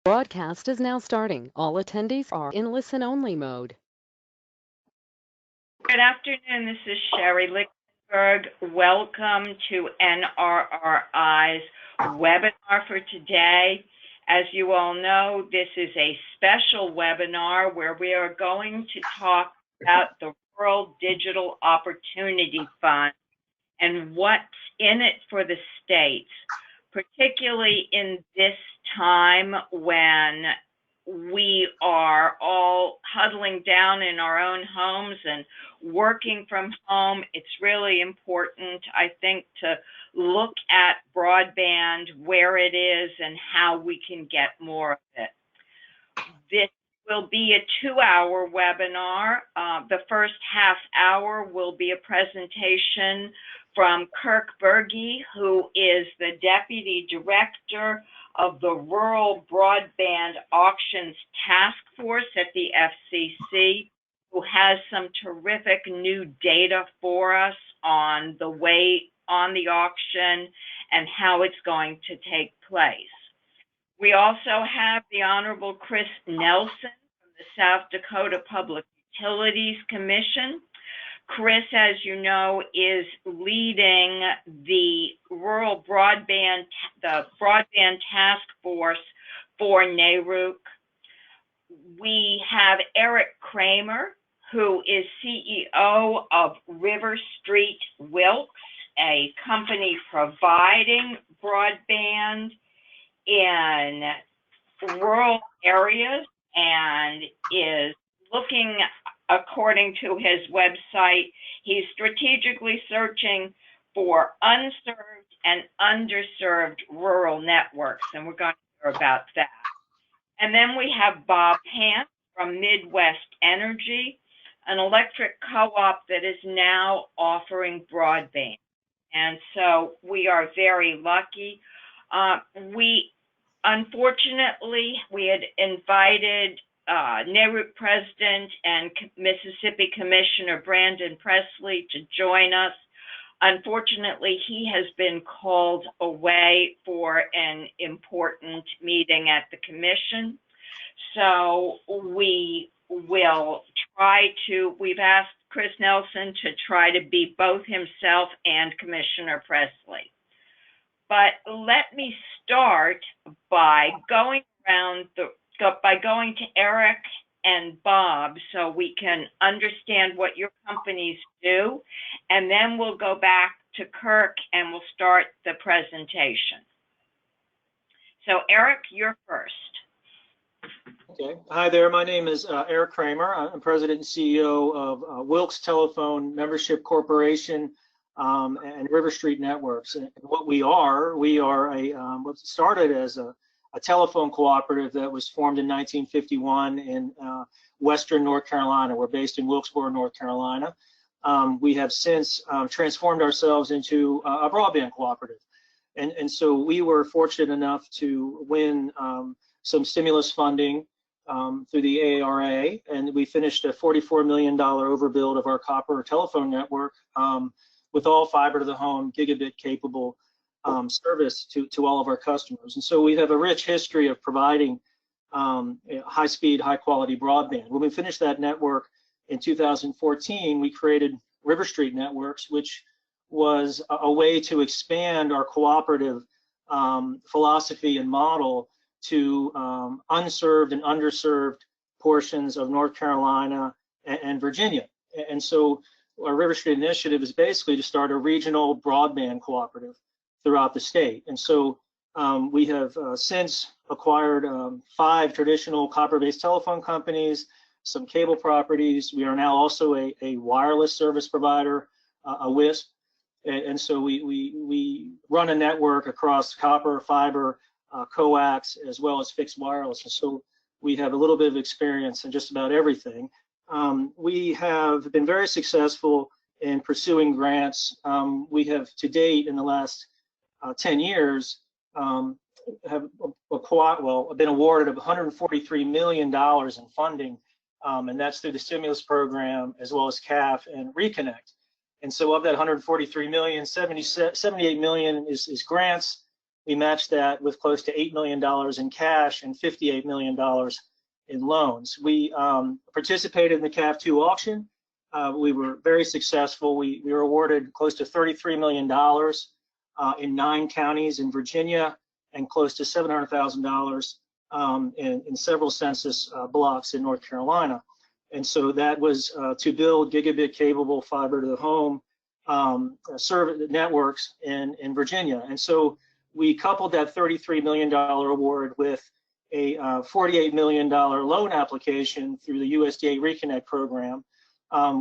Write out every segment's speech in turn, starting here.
Broadcast is now starting. All attendees are in listen-only mode. Good afternoon. This is Sherry Lichtenberg. Welcome to NRRI's webinar for today. As you all know, this is a special webinar where we are going to talk about the Rural Digital Opportunity Fund and what's in it for the states, particularly in this time when we are all huddling down in our own homes and working from home. It's really important, I think, to look at broadband, where it is, and how we can get more of it. This will be a 2-hour webinar. The first half hour will be a presentation from Kirk Burgee, who is the Deputy Director of the Rural Broadband Auctions Task Force at the FCC, who has some terrific new data for us on the auction and how it's going to take place. We also have the Honorable Kirk Nelson from the South Dakota Public Utilities Commission. Chris, as you know, is leading the broadband task force for NRRI. We have Kramer, who is CEO of RiverStreet Wilkes, a company providing broadband in rural areas, and is looking, according to his website, he's strategically searching for unserved and underserved rural networks, and we're going to hear about that. And then we have Bob Hance from Midwest Energy, an electric co-op that is now offering broadband. And so we are very lucky. Unfortunately, we had invited NRRI President and Mississippi Commissioner Brandon Presley to join us. Unfortunately, he has been called away for an important meeting at the commission. So we will we've asked Kirk Nelson to try to be both himself and Commissioner Presley. But let me start by going to Eric and Bob so we can understand what your companies do, and then we'll go back to Kirk and we'll start the presentation. So Eric, you're first. Okay. Hi there. My name is Eric Kramer. I'm President and CEO of Wilkes Telephone Membership Corporation and RiverStreet Networks. And what we are what started as a telephone cooperative that was formed in 1951 in Western North Carolina. We're based in Wilkesboro, North Carolina. We have since transformed ourselves into a broadband cooperative. And so we were fortunate enough to win some stimulus funding through the ARRA, and we finished a $44 million overbuild of our copper telephone network with all fiber to the home, gigabit capable service to all of our customers. And so we have a rich history of providing high-speed, high-quality broadband. When we finished that network in 2014, we created RiverStreet Networks, which was a way to expand our cooperative philosophy and model to unserved and underserved portions of North Carolina and Virginia. And so our RiverStreet initiative is basically to start a regional broadband cooperative throughout the state. And so we have since acquired 5 traditional copper-based telephone companies, some cable properties. We are now also a wireless service provider, a WISP. And so we run a network across copper, fiber, coax, as well as fixed wireless. And so we have a little bit of experience in just about everything. We have been very successful in pursuing grants. We have to date in the last 10 years have been awarded $143 million in funding, and that's through the stimulus program as well as CAF and Reconnect. And so of that 143 million, 78 million is grants. we matched that with close to $8 million in cash and $58 million in loans. We participated in the CAF2 auction. We were very successful. We were awarded close to $33 million in 9 counties in Virginia and close to $700,000 in several census blocks in North Carolina. And so that was to build gigabit capable fiber to the home service networks in Virginia. And so we coupled that $33 million award with a $48 million loan application through the USDA Reconnect program,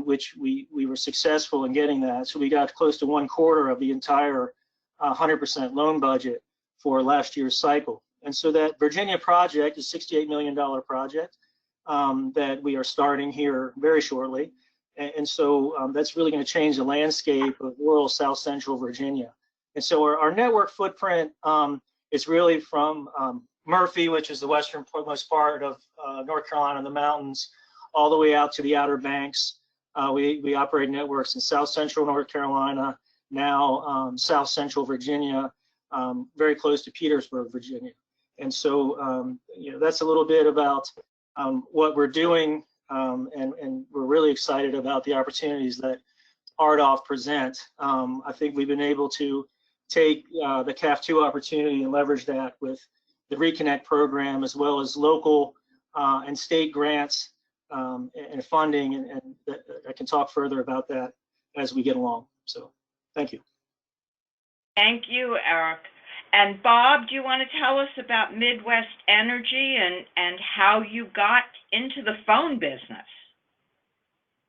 which we were successful in getting that. So we got close to 1/4 of the entire 100% loan budget for last year's cycle. And so that Virginia project is a $68 million project that we are starting here very shortly. And so that's really going to change the landscape of rural South Central Virginia. And so our network footprint is really from Murphy, which is the westernmost part of North Carolina, the mountains, all the way out to the Outer Banks. We operate networks in South Central North Carolina, now South Central Virginia, very close to Petersburg, Virginia. And so, that's a little bit about what we're doing, and we're really excited about the opportunities that RDOF present. I think we've been able to take the CAF2 opportunity and leverage that with the Reconnect program, as well as local and state grants and funding, and I can talk further about that as we get along. So thank you. Thank you, Eric. And Bob, do you want to tell us about Midwest Energy and how you got into the phone business?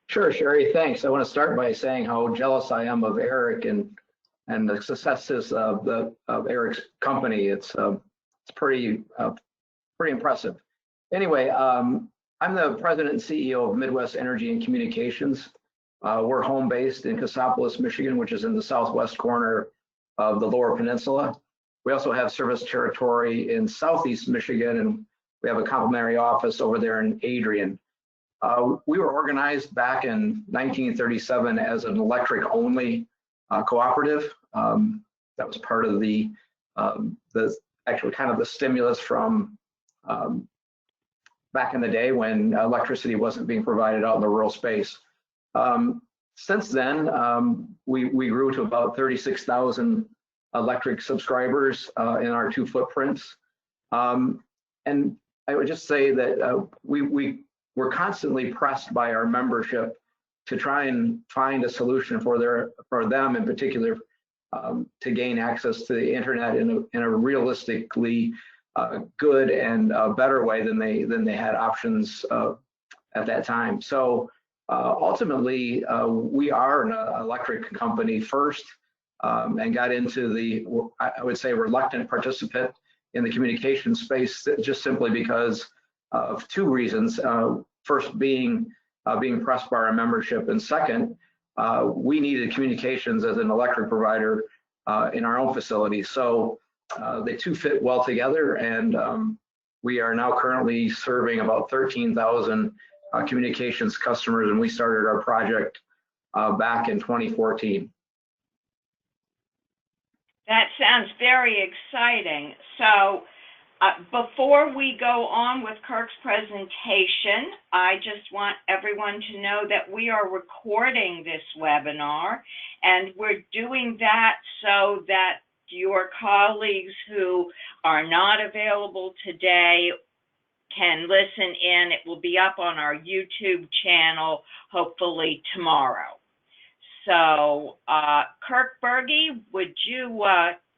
Sure, Sherry, thanks. I want to start by saying how jealous I am of Eric and the successes of Eric's company. It's pretty impressive. Anyway, I'm the president and CEO of Midwest Energy and Communications. We're home based in Cassopolis, Michigan, which is in the southwest corner of the Lower Peninsula. We also have service territory in southeast Michigan, and we have a complementary office over there in Adrian. We were organized back in 1937 as an electric-only cooperative. That was part of the actually kind of the stimulus from back in the day when electricity wasn't being provided out in the rural space. Since then, we grew to about 36,000 electric subscribers in our 2 footprints. And I would just say that we're constantly pressed by our membership to try and find a solution for them in particular to gain access to the internet in a realistically good and better way than they had options at that time. So ultimately, we are an electric company first, and got into the, I would say, reluctant participant in the communication space, just simply because of 2 reasons. First being pressed by our membership, and second, we needed communications as an electric provider in our own facilities. So the 2 fit well together, and we are now currently serving about 13,000 communications customers, and we started our project back in 2014. That sounds very exciting. So before we go on with Kirk's presentation, I just want everyone to know that we are recording this webinar, and we're doing that so that your colleagues who are not available today can listen in. It will be up on our YouTube channel, hopefully tomorrow. So, Kirk Burgee, would you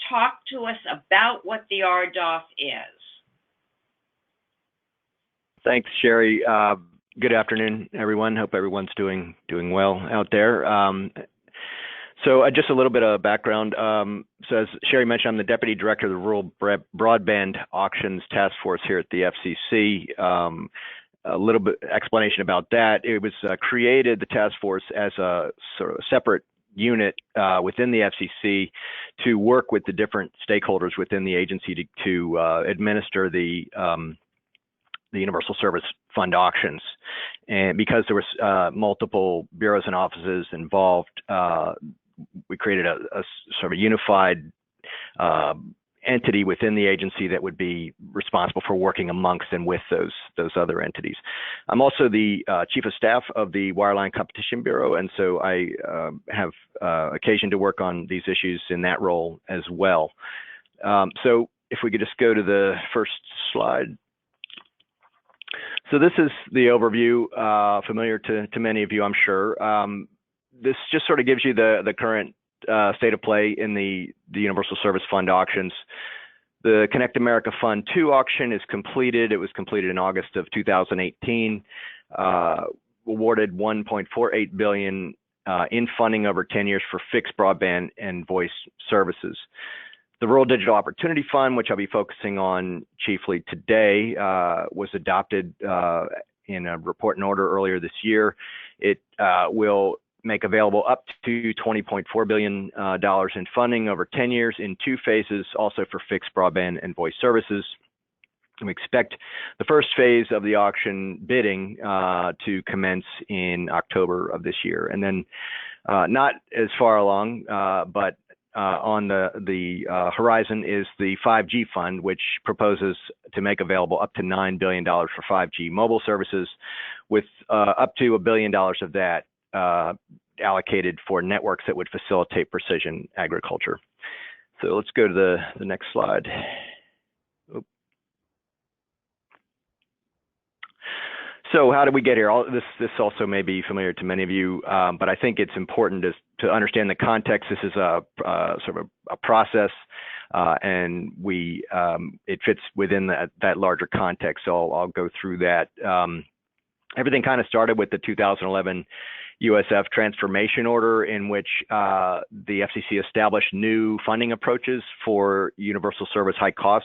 talk to us about what the RDOF is? Thanks, Sherry. Good afternoon, everyone. Hope everyone's doing well out there. So just a little bit of background. So as Sherry mentioned, I'm the Deputy Director of the Rural Broadband Auctions Task Force here at the FCC. A little bit explanation about that. It was created, the task force, as a sort of separate unit within the FCC to work with the different stakeholders within the agency to administer the Universal Service Fund auctions. And because there was multiple bureaus and offices involved, we created a sort of unified entity within the agency that would be responsible for working amongst and with those other entities. I'm also the Chief of Staff of the Wireline Competition Bureau, and so I have occasion to work on these issues in that role as well. So if we could just go to the first slide. So this is the overview, familiar to many of you, I'm sure. This just sort of gives you the current state of play in the Universal Service Fund auctions. The Connect America Fund 2 auction is completed. It was completed in August of 2018. Awarded $1.48 billion in funding over 10 years for fixed broadband and voice services. The Rural Digital Opportunity Fund, which I'll be focusing on chiefly today, was adopted in a report and order earlier this year. It will make available up to $20.4 billion in funding over 10 years in 2 phases, also for fixed broadband and voice services. We expect the first phase of the auction bidding to commence in October of this year. And then not as far along, but on the horizon is the 5G fund, which proposes to make available up to $9 billion for 5G mobile services, with up to $1 billion of that allocated for networks that would facilitate precision agriculture. So let's go to the next slide. Oop. So how did we get here? This also may be familiar to many of you, but I think it's important to understand the context. This is a sort of a process, and it fits within that larger context. So I'll go through that. Everything kind of started with the 2011 USF transformation order, in which the FCC established new funding approaches for universal service high cost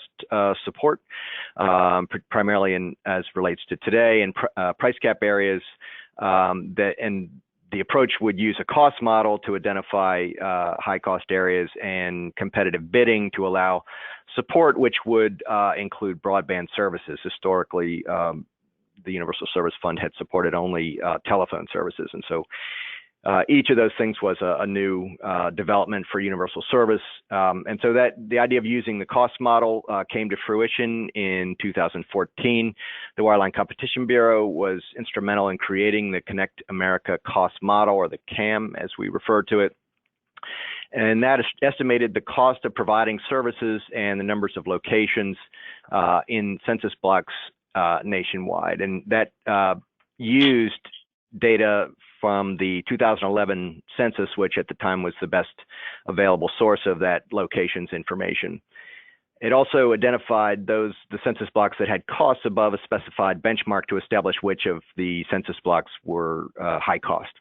support, primarily as relates to today, in price cap areas. And the approach would use a cost model to identify high cost areas and competitive bidding to allow support, which would include broadband services. Historically, the Universal Service Fund had supported only telephone services. And so each of those things was a new development for universal service. And so the idea of using the cost model came to fruition in 2014. The Wireline Competition Bureau was instrumental in creating the Connect America Cost Model, or the CAM as we refer to it. And that estimated the cost of providing services and the numbers of locations in census blocks nationwide, and that used data from the 2011 census, which at the time was the best available source of that locations information. It also identified the census blocks that had costs above a specified benchmark to establish which of the census blocks were high cost.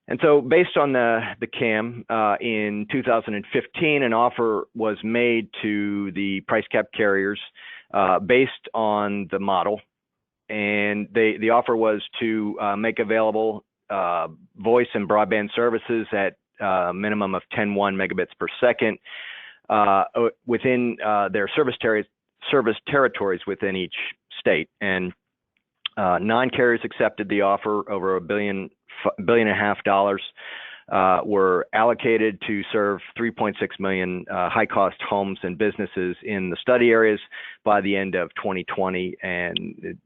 And so based on the CAM, in 2015, an offer was made to the price cap carriers based on the model, and the offer was to make available voice and broadband services at a minimum of 10.1 megabits per second within their service territories within each state. And 9 carriers accepted the offer. Over $1.5 billion were allocated to serve 3.6 million high-cost homes and businesses in the study areas by the end of 2020, and it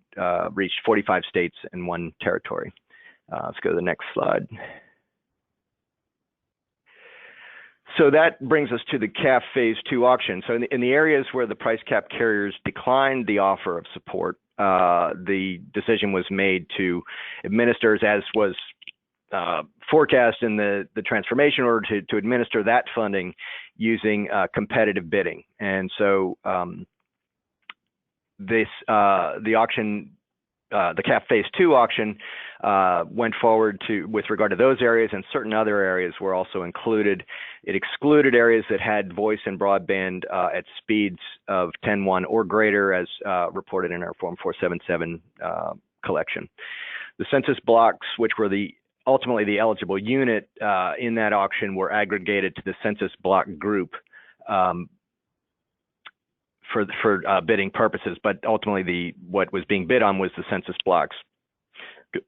reached 45 states and 1 territory. Let's go to the next slide. So that brings us to the CAF Phase 2 auction. So in the areas where the price cap carriers declined the offer of support, the decision was made to administer, as was forecast in the transformation order, to administer that funding using competitive bidding. And so the auction, the CAF Phase 2 auction, went forward with regard to those areas, and certain other areas were also included. It excluded areas that had voice and broadband at speeds of 10.1 or greater, as reported in our Form 477 collection. The census blocks, which were ultimately the eligible unit in that auction, were aggregated to the census block group for bidding purposes, but ultimately what was being bid on was the census blocks.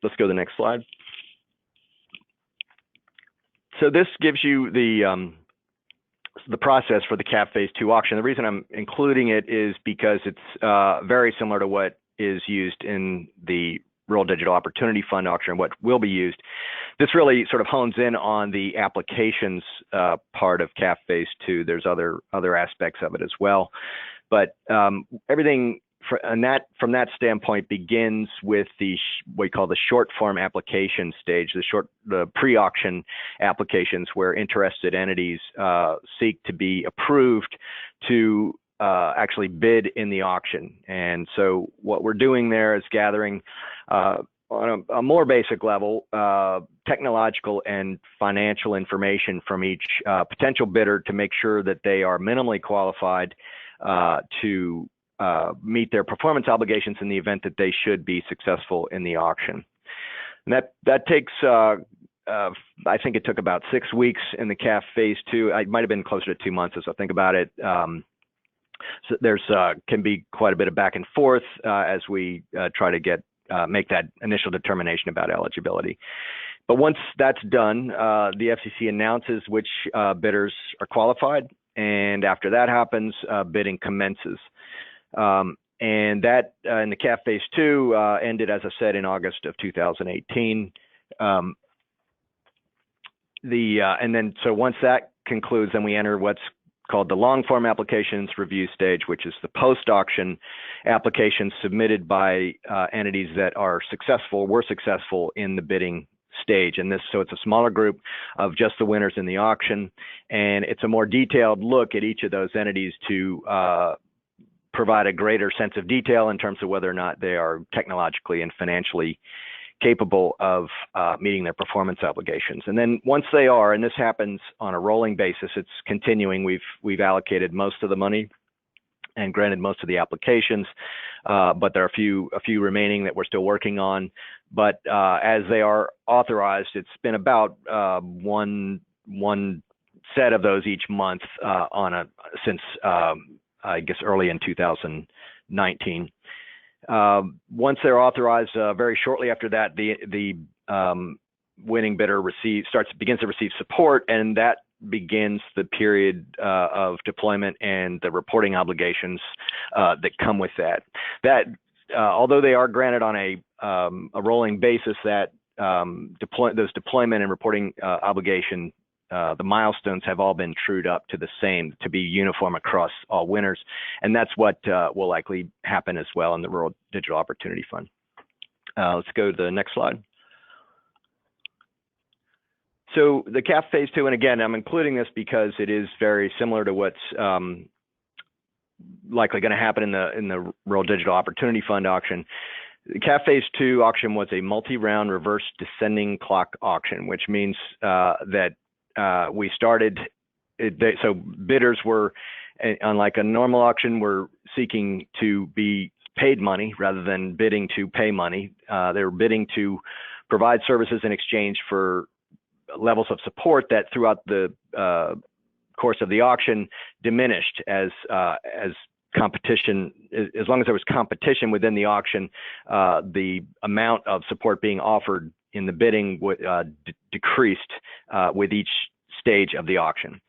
Let's go to the next slide. So this gives you the the process for the CAF Phase 2 auction. The reason I'm including it is because it's very similar to what is used in the Rural Digital Opportunity Fund auction, what will be used. This really sort of hones in on the applications part of CAF Phase 2. There's other aspects of it as well, but everything from that standpoint begins with what we call the short form application stage, the pre-auction applications, where interested entities seek to be approved to actually bid in the auction. And so what we're doing there is gathering on a more basic level technological and financial information from each potential bidder to make sure that they are minimally qualified to meet their performance obligations in the event that they should be successful in the auction. And that takes, I think it took about 6 weeks in the CAF Phase 2. It might have been closer to 2 months as I think about it. So there's can be quite a bit of back and forth as we try to make that initial determination about eligibility. But once that's done, the FCC announces which bidders are qualified, and after that happens, bidding commences. And that in the CAF Phase 2 ended, as I said, in August of 2018. And then so once that concludes, then we enter what's called the long form applications review stage, which is the post-auction applications submitted by entities that were successful in the bidding stage. And so it's a smaller group of just the winners in the auction, and it's a more detailed look at each of those entities to provide a greater sense of detail in terms of whether or not they are technologically and financially capable of meeting their performance obligations. And then once they are, and this happens on a rolling basis, it's continuing. We've allocated most of the money and granted most of the applications, but there are a few remaining that we're still working on. But as they are authorized, it's been about one set of those each month since I guess early in 2019. Once they're authorized, very shortly after that, the winning bidder begins to receive support, and that begins the period of deployment and the reporting obligations that come with that. Although they are granted on a rolling basis, that those deployment and reporting obligation, the milestones have all been trued up to the same, to be uniform across all winners. And that's what will likely happen as well in the Rural Digital Opportunity Fund. Let's go to the next slide. So the CAF Phase 2, and again, I'm including this because it is very similar to what's likely going to happen in the Rural Digital Opportunity Fund auction. The CAF Phase 2 auction was a multi-round reverse descending clock auction, which means that we started, so bidders were, unlike a normal auction, were seeking to be paid money rather than bidding to pay money. They were bidding to provide services in exchange for levels of support that throughout the course of the auction diminished as competition, as long as there was competition within the auction, the amount of support being offered in the bidding decreased with each stage of the auction.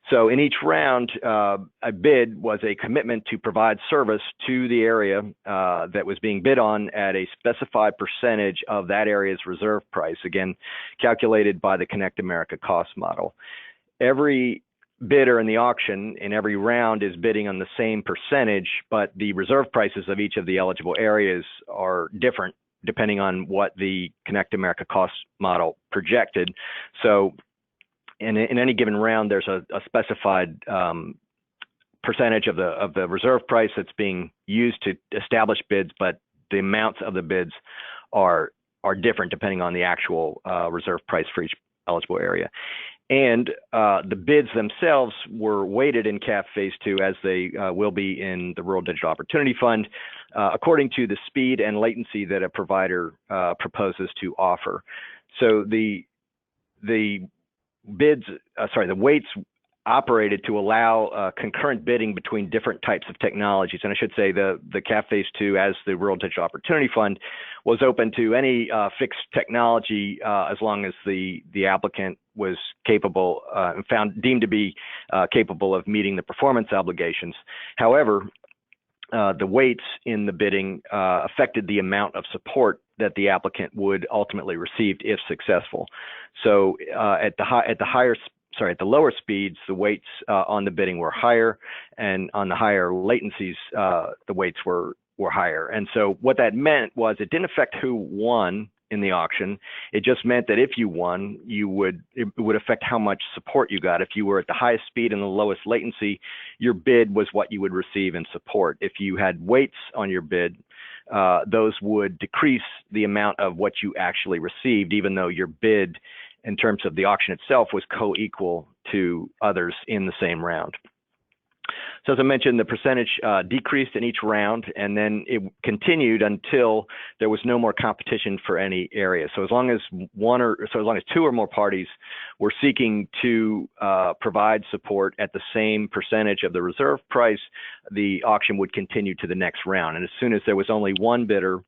So in each round, a bid was a commitment to provide service to the area that was being bid on at a specified percentage of that area's reserve price, again, calculated by the Connect America cost model. Every bidder in the auction in every round is bidding on the same percentage, but the reserve prices of each of the eligible areas are different depending on what the Connect America cost model projected. So in any given round, there's a specified percentage of the reserve price that's being used to establish bids, but the amounts of the bids are different depending on the actual reserve price for each eligible area. And the bids themselves were weighted in CAF Phase 2, as they will be in the Rural Digital Opportunity Fund, according to the speed and latency that a provider proposes to offer. So the weights operated to allow concurrent bidding between different types of technologies. And I should say the CAF Phase 2, as the Rural Digital Opportunity Fund, was open to any fixed technology as long as the applicant was capable and deemed to be capable of meeting the performance obligations. However, the weights in the bidding affected the amount of support that the applicant would ultimately receive if successful. So at the lower speeds, the weights on the bidding were higher, and on the higher latencies, the weights were higher. And so what that meant was it didn't affect who won in the auction. It just meant that if you won, it would affect how much support you got. If you were at the highest speed and the lowest latency, your bid was what you would receive in support. If you had weights on your bid, those would decrease the amount of what you actually received, even though your bid in terms of the auction itself was co-equal to others in the same round. So as I mentioned, the percentage decreased in each round, and then it continued until there was no more competition for any area. So as long as two or more parties were seeking to provide support at the same percentage of the reserve price, the auction would continue to the next round. And as soon as there was only one bidder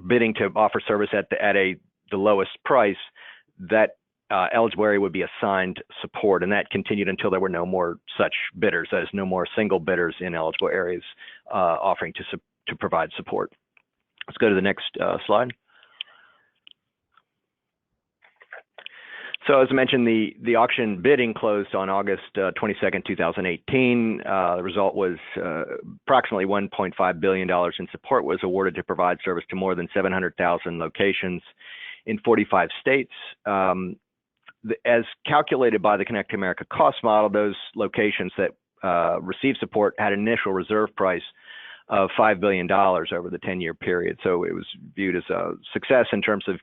bidding to offer service at the lowest price, that eligible area would be assigned support, and that continued until there were no more such bidders. That is, no more single bidders in eligible areas offering to provide support. Let's go to the next slide. So as I mentioned, the auction bidding closed on August 22nd, 2018. The result was approximately $1.5 billion in support was awarded to provide service to more than 700,000 locations in 45 states. As calculated by the Connect America cost model, those locations that received support had an initial reserve price of $5 billion over the 10-year period. So it was viewed as a success in terms of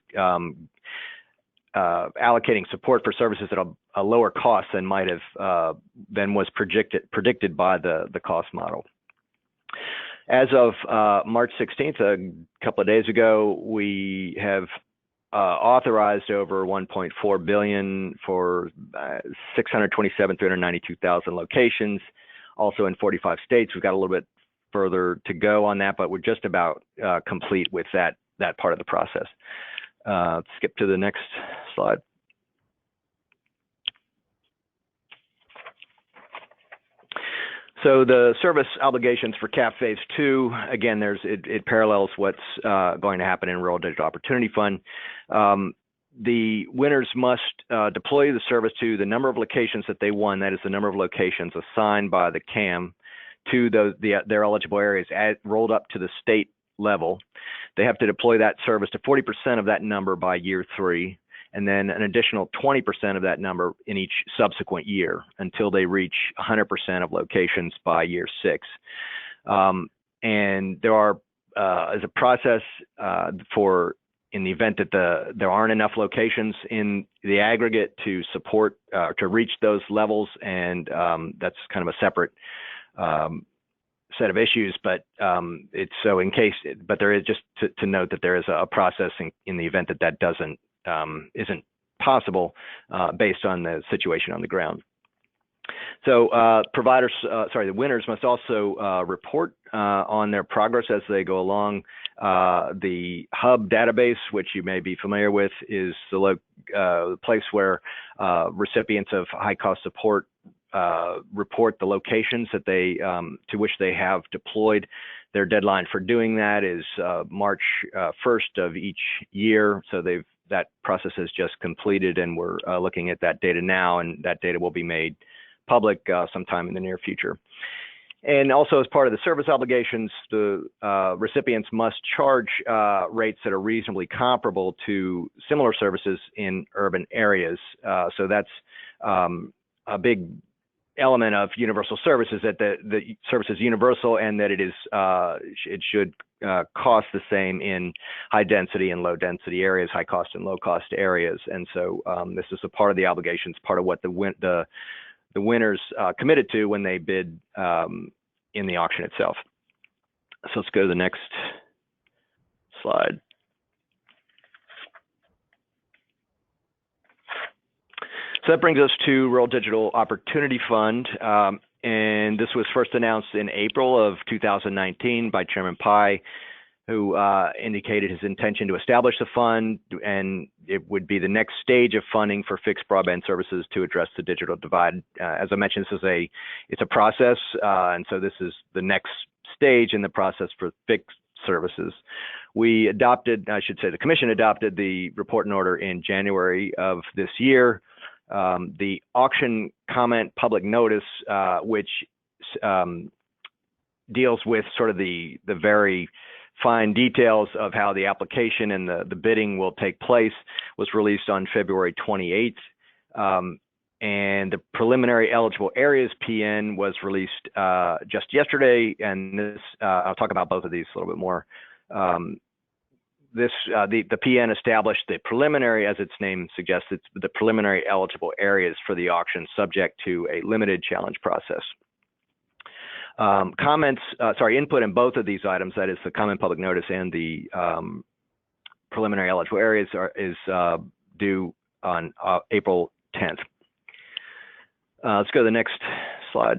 allocating support for services at a lower cost than than was predicted by the cost model. As of March 16th, a couple of days ago, we have authorized over $1.4 billion for 392,000 locations, also in 45 states. We've got a little bit further to go on that, but we're just about complete with that part of the process. Skip to the next slide. So the service obligations for CAF Phase 2, again, it parallels what's going to happen in Rural Digital Opportunity Fund. The winners must deploy the service to the number of locations that they won, that is the number of locations assigned by the CAM to their eligible areas rolled up to the state level. They have to deploy that service to 40% of that number by year 3, and then an additional 20% of that number in each subsequent year until they reach 100% of locations by year 6. And there are, as a process for in the event that there aren't enough locations in the aggregate to support to reach those levels, and that's kind of a separate set of issues, but it's so in case, but there is just to note that there is a process in the event that doesn't isn't possible based on the situation on the ground. So the winners must also report on their progress as they go along. The hub database, which you may be familiar with, is the place where recipients of high cost support report the locations that to which they have deployed. Their deadline for doing that is March 1st of each year. So that process has just completed, and we're looking at that data now, and that data will be made public sometime in the near future. And also, as part of the service obligations, the recipients must charge rates that are reasonably comparable to similar services in urban areas. So that's a big element of universal services, that the service is universal, and that it should cost the same in high density and low density areas, high cost and low cost areas. And so this is a part of the obligations, part of what the winners committed to when they bid in the auction itself. So let's go to the next slide. So that brings us to Rural Digital Opportunity Fund. And this was first announced in April of 2019 by Chairman Pai, who indicated his intention to establish the fund, and it would be the next stage of funding for fixed broadband services to address the digital divide. As I mentioned, it's a process, and so this is the next stage in the process for fixed services. We adopted, I should say, the Commission adopted the report and order in January of this year. The auction comment public notice, which deals with sort of the very fine details of how the application and the bidding will take place, was released on February 28th. And the preliminary eligible areas PN was released just yesterday, and this I'll talk about both of these a little bit more. The PN established the preliminary, as its name suggests, it's the preliminary eligible areas for the auction, subject to a limited challenge process. Input in both of these items, that is the comment public notice and the preliminary eligible areas, is due on April 10th. Let's go to the next slide.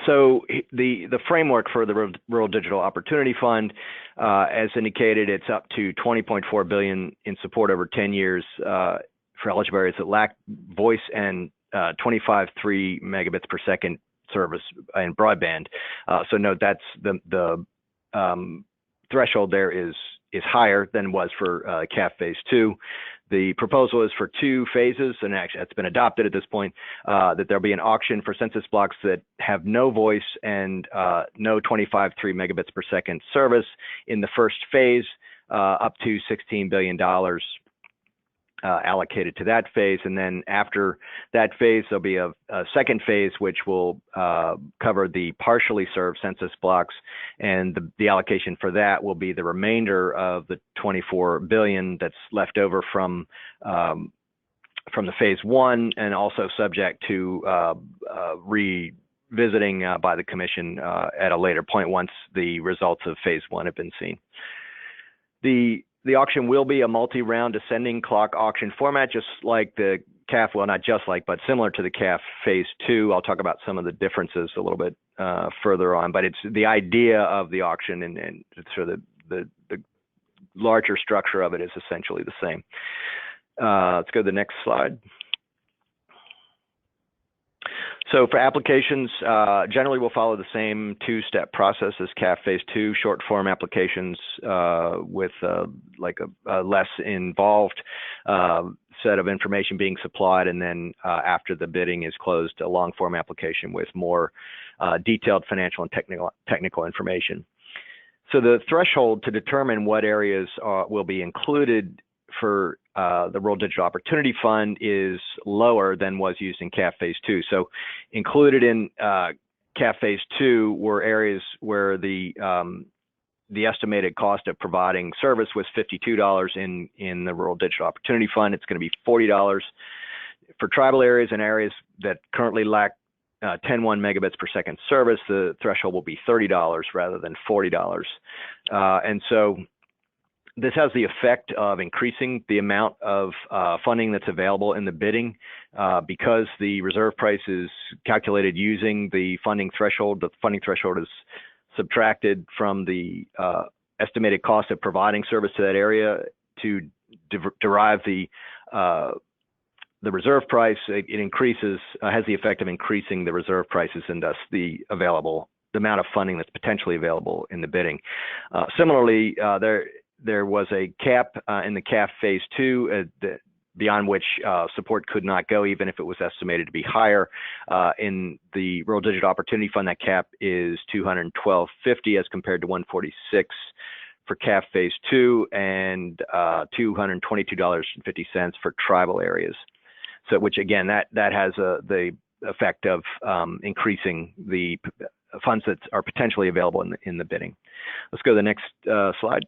So the framework for the Rural Digital Opportunity Fund, as indicated, it's up to $20.4 billion in support over 10 years for eligible areas that lack voice and 25.3 megabits per second service in broadband. So note that's the threshold there is higher than was for CAF Phase 2. The proposal is for 2 phases, and actually it's been adopted at this point, that there'll be an auction for census blocks that have no voice and no 25.3 megabits per second service in the first phase, up to $16 billion allocated to that phase. And then after that phase, there'll be a second phase, which will cover the partially served census blocks, and the allocation for that will be the remainder of the $24 billion that's left over from the phase 1, and also subject to revisiting by the Commission at a later point once the results of phase 1 have been seen. The auction will be a multi-round descending clock auction format, just like the CAF, well, not just like, but similar to the CAF Phase 2. I'll talk about some of the differences a little bit further on, but it's the idea of the auction and sort of the larger structure of it is essentially the same. Let's go to the next slide. So for applications, generally we'll follow the same 2-step process as CAF Phase 2, short form applications with like a less involved set of information being supplied, and then after the bidding is closed, a long form application with more detailed financial and technical information. So the threshold to determine what areas will be included for the Rural Digital Opportunity Fund is lower than was used in CAF Phase 2. So included in CAF Phase 2 were areas where the estimated cost of providing service was $52 in the Rural Digital Opportunity Fund. It's going to be $40 for tribal areas and areas that currently lack 10.1 megabits per second service. The threshold will be $30 rather than $40. And so this has the effect of increasing the amount of funding that's available in the bidding because the reserve price is calculated using the funding threshold. The funding threshold is subtracted from the estimated cost of providing service to that area to derive the reserve price. It increases, has the effect of increasing the reserve prices and thus the amount of funding that's potentially available in the bidding. Similarly, there was a cap in the CAF Phase 2 beyond which support could not go, even if it was estimated to be higher. In the Rural Digital Opportunity Fund, that cap is $212.50 as compared to $146 for CAF Phase 2 and $222.50 for tribal areas. So, which again, that has the effect of increasing the funds that are potentially available in the bidding. Let's go to the next slide.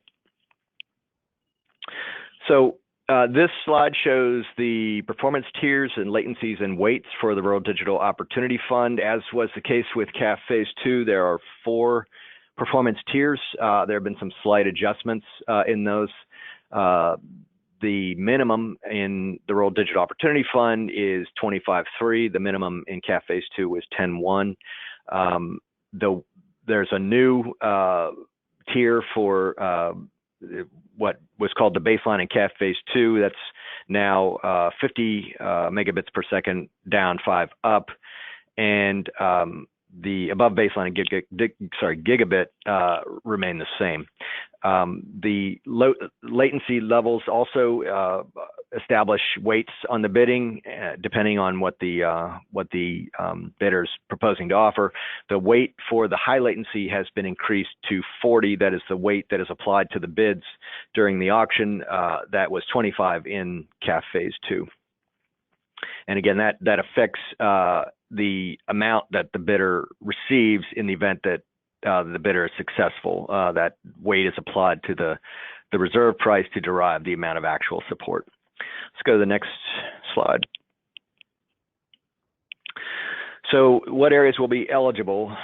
So this slide shows the performance tiers and latencies and weights for the Rural Digital Opportunity Fund. As was the case with CAF Phase 2, there are 4 performance tiers. There have been some slight adjustments in those. the minimum in the Rural Digital Opportunity Fund is 25.3. The minimum in CAF Phase 2 was 10.1. There's a new tier for what was called the baseline in CAF Phase 2. That's now 50 megabits per second down, 5 up, and the above baseline gigabit remain the same. The latency levels also establish weights on the bidding, depending on what the bidder's proposing to offer. The weight for the high latency has been increased to 40. That is the weight that is applied to the bids during the auction. That was 25 in CAF Phase 2. And again, that affects the amount that the bidder receives in the event that the bidder is successful. That weight is applied to the reserve price to derive the amount of actual support. Let's go to the next slide. So what areas will be eligible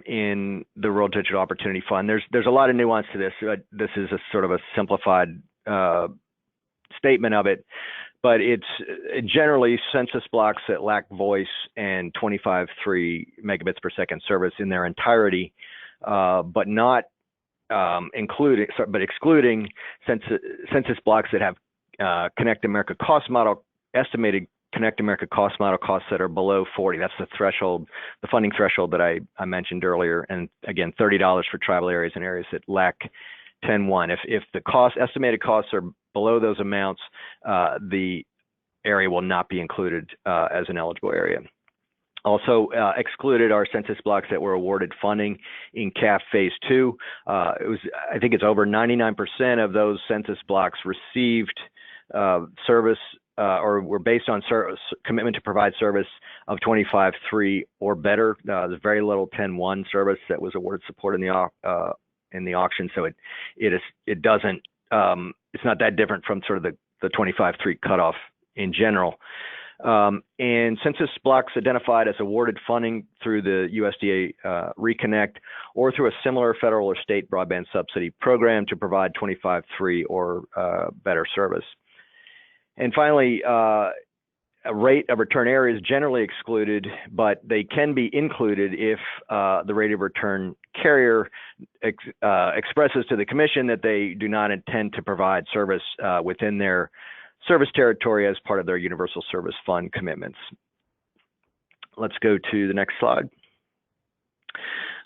in the Rural Digital Opportunity Fund? There's a lot of nuance to this. This is a sort of a simplified statement of it, but it's generally census blocks that lack voice and 25.3 megabits per second service in their entirety, but not excluding census blocks that have Connect America cost model, estimated Connect America cost model costs that are below 40. That's the threshold, the funding threshold that I mentioned earlier. And again, $30 for tribal areas and areas that lack 10.1. If the estimated costs are below those amounts, the area will not be included as an eligible area. Also excluded are census blocks that were awarded funding in CAF Phase 2. I think it's over 99% of those census blocks received service or were based on commitment to provide service of 25.3 or better. There's very little 10.1 service that was awarded support in the auction, so it doesn't. It's not that different from sort of the 25.3 cutoff in general. And census blocks identified as awarded funding through the USDA Reconnect or through a similar federal or state broadband subsidy program to provide 25.3 or better service. And finally, a rate of return area is generally excluded, but they can be included if the rate of return carrier expresses to the commission that they do not intend to provide service within their service territory as part of their Universal Service Fund commitments. Let's go to the next slide.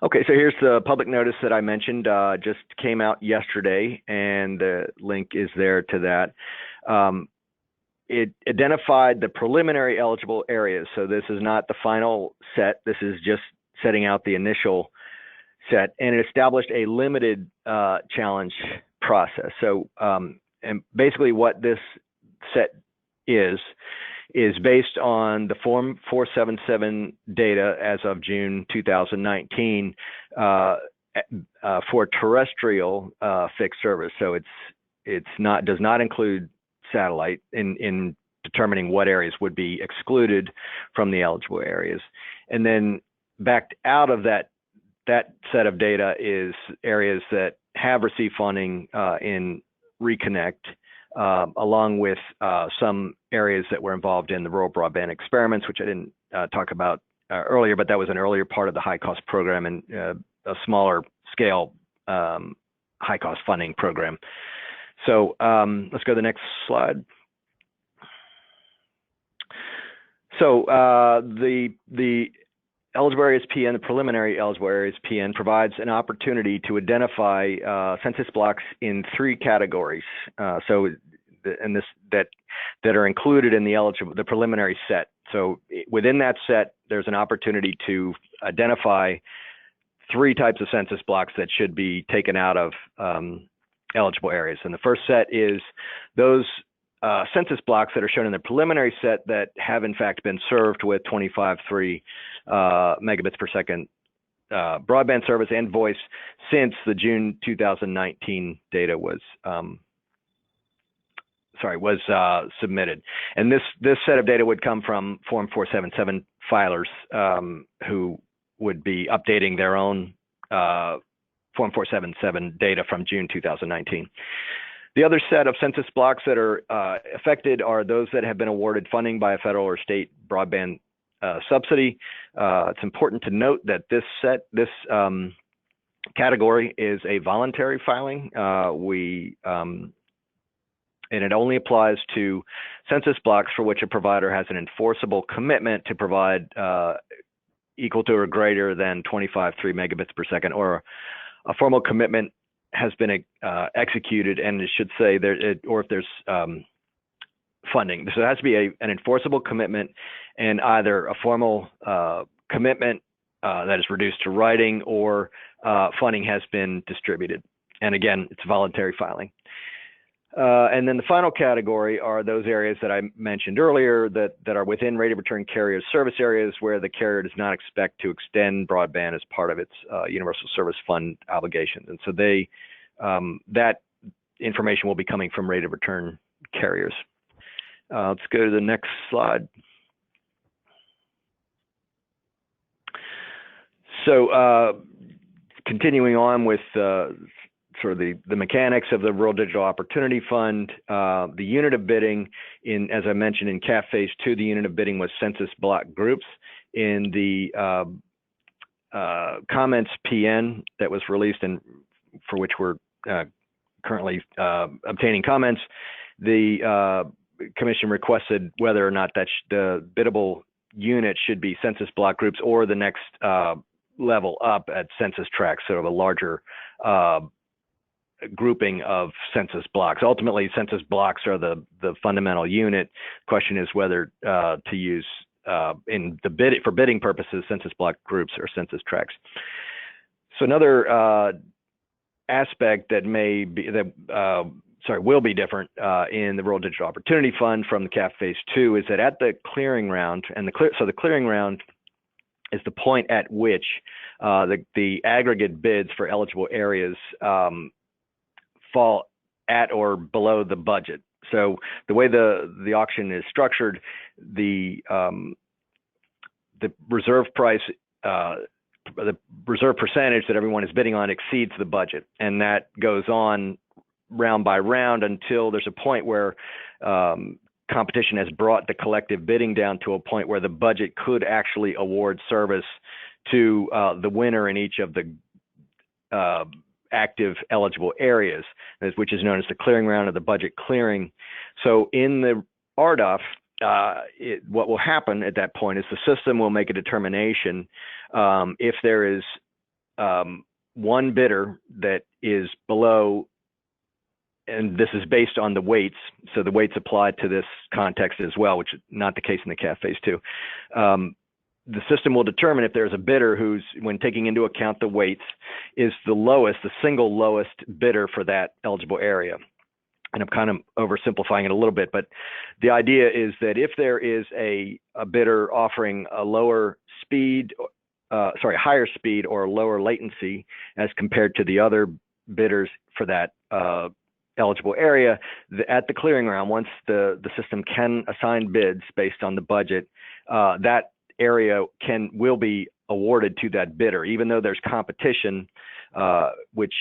Okay, so here's the public notice that I mentioned, just came out yesterday, and the link is there to that. It identified the preliminary eligible areas. So this is not the final set. This is just setting out the initial set, and it established a limited challenge process. So, and basically what this set is based on the Form 477 data as of June 2019 for terrestrial fixed service. So does not include satellite in determining what areas would be excluded from the eligible areas. And then backed out of that set of data is areas that have received funding in Reconnect, along with some areas that were involved in the rural broadband experiments, which I didn't talk about earlier, but that was an earlier part of the high cost program and a smaller scale high cost funding program. So let's go to the next slide. So the eligible areas PN, the preliminary eligible areas PN, provides an opportunity to identify census blocks in 3 categories. That are included in the preliminary set. So within that set, there's an opportunity to identify 3 types of census blocks that should be taken out of eligible areas. And the first set is those census blocks that are shown in the preliminary set that have in fact been served with 25.3 megabits per second broadband service and voice since the June 2019 data was submitted. And this set of data would come from Form 477 filers who would be updating their own Form 477 data from June 2019. The other set of census blocks that are affected are those that have been awarded funding by a federal or state broadband subsidy. It's important to note that this category is a voluntary filing. And it only applies to census blocks for which a provider has an enforceable commitment to provide equal to or greater than 25.3 megabits per second, or a formal commitment has been executed, and it should say there, or if there's funding. So it has to be an enforceable commitment, and either a formal commitment that is reduced to writing, or funding has been distributed. And again, it's voluntary filing. And then the final category are those areas that I mentioned earlier that are within rate of return carrier service areas where the carrier does not expect to extend broadband as part of its Universal Service Fund obligations. And so that information will be coming from rate of return carriers. Let's go to the next slide. So continuing on with sort of the mechanics of the Rural Digital Opportunity Fund, the unit of bidding as I mentioned in CAF Phase 2, the unit of bidding was census block groups. In the comments PN that was released and for which we're currently obtaining comments, the Commission requested whether or not the biddable unit should be census block groups or the next level up at census tracts, sort of a larger grouping of census blocks. Ultimately, census blocks are the fundamental unit. Question is whether to use in the for bidding purposes census block groups or census tracts. So another aspect that will be different in the Rural Digital Opportunity Fund from the CAF Phase 2 is that at the clearing round, and the clearing round is the point at which the aggregate bids for eligible areas fall at or below the budget. So the way the auction is structured, the reserve price, the reserve percentage that everyone is bidding on exceeds the budget, and that goes on round by round until there's a point where competition has brought the collective bidding down to a point where the budget could actually award service to the winner in each of the active eligible areas, which is known as the clearing round or the budget clearing. So in the RDOF, what will happen at that point is the system will make a determination if there is one bidder that is below, and this is based on the weights, so the weights apply to this context as well, which is not the case in the CAF Phase 2. The system will determine if there's a bidder who's, when taking into account the weights, is the single lowest bidder for that eligible area. And I'm kind of oversimplifying it a little bit, but the idea is that if there is a bidder offering a higher speed or lower latency as compared to the other bidders for that eligible area, at the clearing round, once the system can assign bids based on the budget, that area will be awarded to that bidder, even though there's competition, which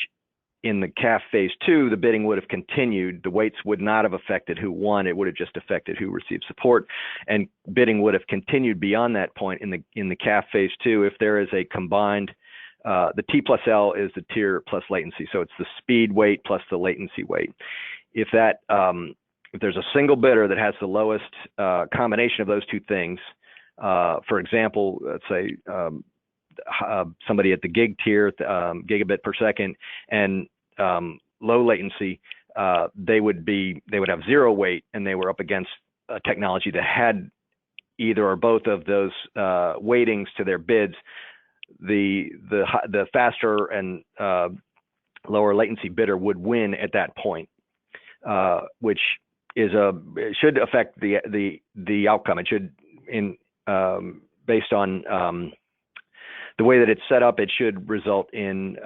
in the CAF Phase 2, the bidding would have continued. The weights would not have affected who won. It would have just affected who received support, and bidding would have continued beyond that point in the CAF Phase 2 if there is a combined, the T plus L is the tier plus latency. So it's the speed weight plus the latency weight. If there's a single bidder that has the lowest combination of those two things, for example, let's say somebody at the gig tier, gigabit per second, and low latency, they would have zero weight, and they were up against a technology that had either or both of those weightings to their bids. The faster and lower latency bidder would win at that point, which should affect the outcome. It should, based on the way that it's set up, it should result in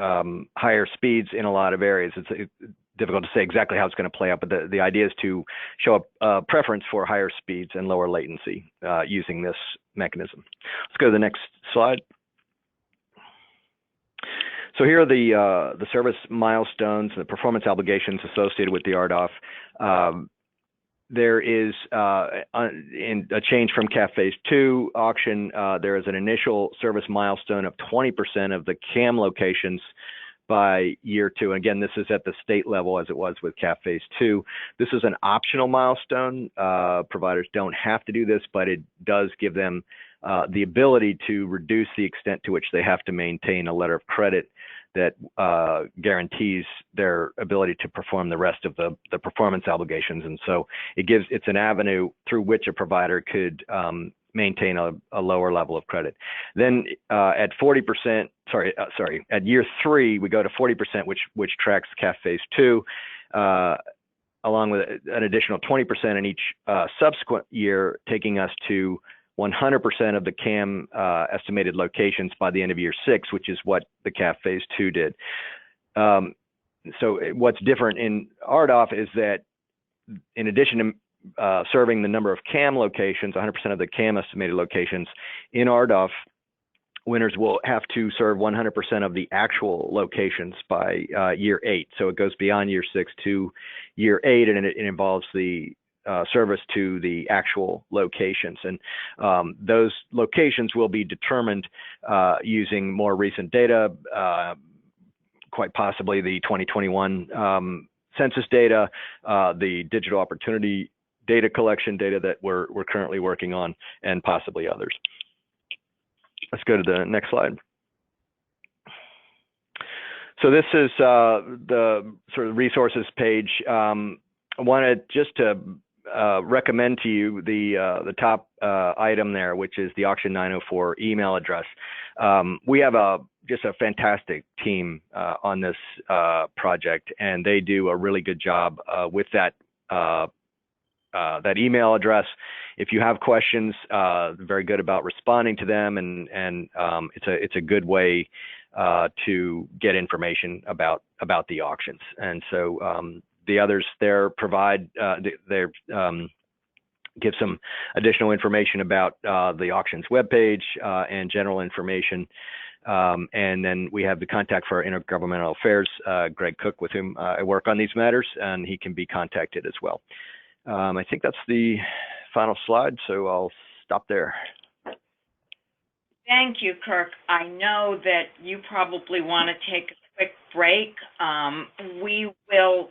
higher speeds in a lot of areas. It's difficult to say exactly how it's going to play out, but the idea is to show a preference for higher speeds and lower latency using this mechanism. Let's go to the next slide. So here are the service milestones and the performance obligations associated with the RDOF. There is in a change from CAF Phase 2 auction, there is an initial service milestone of 20% of the CAM locations by year 2. And again, this is at the state level as it was with CAF Phase 2. This is an optional milestone. Providers don't have to do this, but it does give them the ability to reduce the extent to which they have to maintain a letter of credit that guarantees their ability to perform the rest of the performance obligations. And so it's an avenue through which a provider could maintain a lower level of credit. Then at 40%, at year 3, we go to 40%, which tracks CAF Phase 2, along with an additional 20% in each subsequent year, taking us to 100% of the CAM estimated locations by the end of year 6, which is what the CAF Phase 2 did. So what's different in RDOF is that in addition to serving the number of CAM locations, 100% of the CAM estimated locations, in RDOF, winners will have to serve 100% of the actual locations by year 8. So it goes beyond year 6 to year 8, and it involves the service to the actual locations. And those locations will be determined using more recent data, quite possibly the 2021 census data, the digital opportunity data collection data that we're currently working on, and possibly others. Let's go to the next slide. So this is the sort of resources page. I wanted just to recommend to you the top item there, which is the Auction 904 email address. We have just a fantastic team on this project, and they do a really good job with that email address. If you have questions, very good about responding to them, and it's a good way to get information about the auctions. And so the others there provide give some additional information about the auctions webpage and general information. And then we have the contact for our intergovernmental affairs, Greg Cook, with whom I work on these matters, and he can be contacted as well. I think that's the final slide, so I'll stop there. Thank you, Kirk. I know that you probably want to take a quick break. We will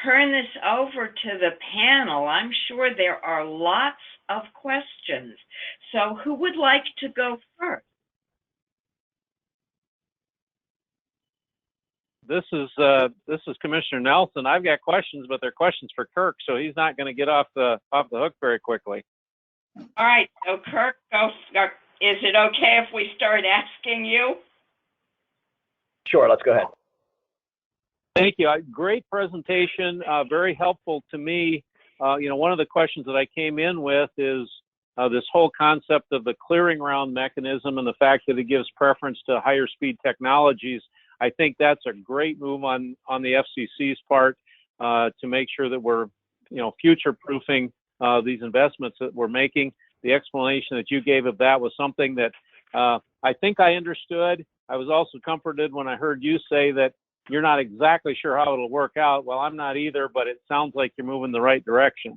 turn this over to the panel. I'm sure there are lots of questions. So who would like to go first? This is Commissioner Nelson. I've got questions, but they're questions for Kirk, so he's not going to get off the hook very quickly. All right, so Kirk, is it okay if we start asking you? Sure, let's go ahead. Thank you. Great presentation, very helpful to me. One of the questions that I came in with is this whole concept of the clearing round mechanism and the fact that it gives preference to higher speed technologies. I think that's a great move on the FCC's part to make sure that we're, future-proofing these investments that we're making. The explanation that you gave of that was something that I think I understood. I was also comforted when I heard you say that you're not exactly sure how it'll work out. Well, I'm not either, but it sounds like you're moving the right direction.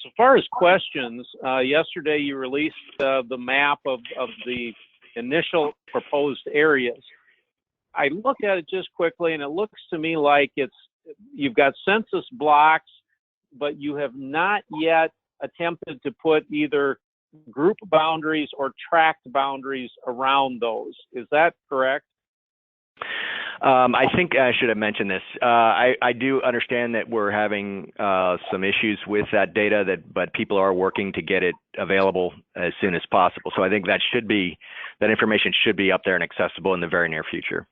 So far as questions, yesterday you released the map of the initial proposed areas. I looked at it just quickly, and it looks to me like you've got census blocks, but you have not yet attempted to put either group boundaries or tract boundaries around those. Is that correct? I think I should have mentioned this. I do understand that we're having some issues with that data, but people are working to get it available as soon as possible. So I think that information should be up there and accessible in the very near future.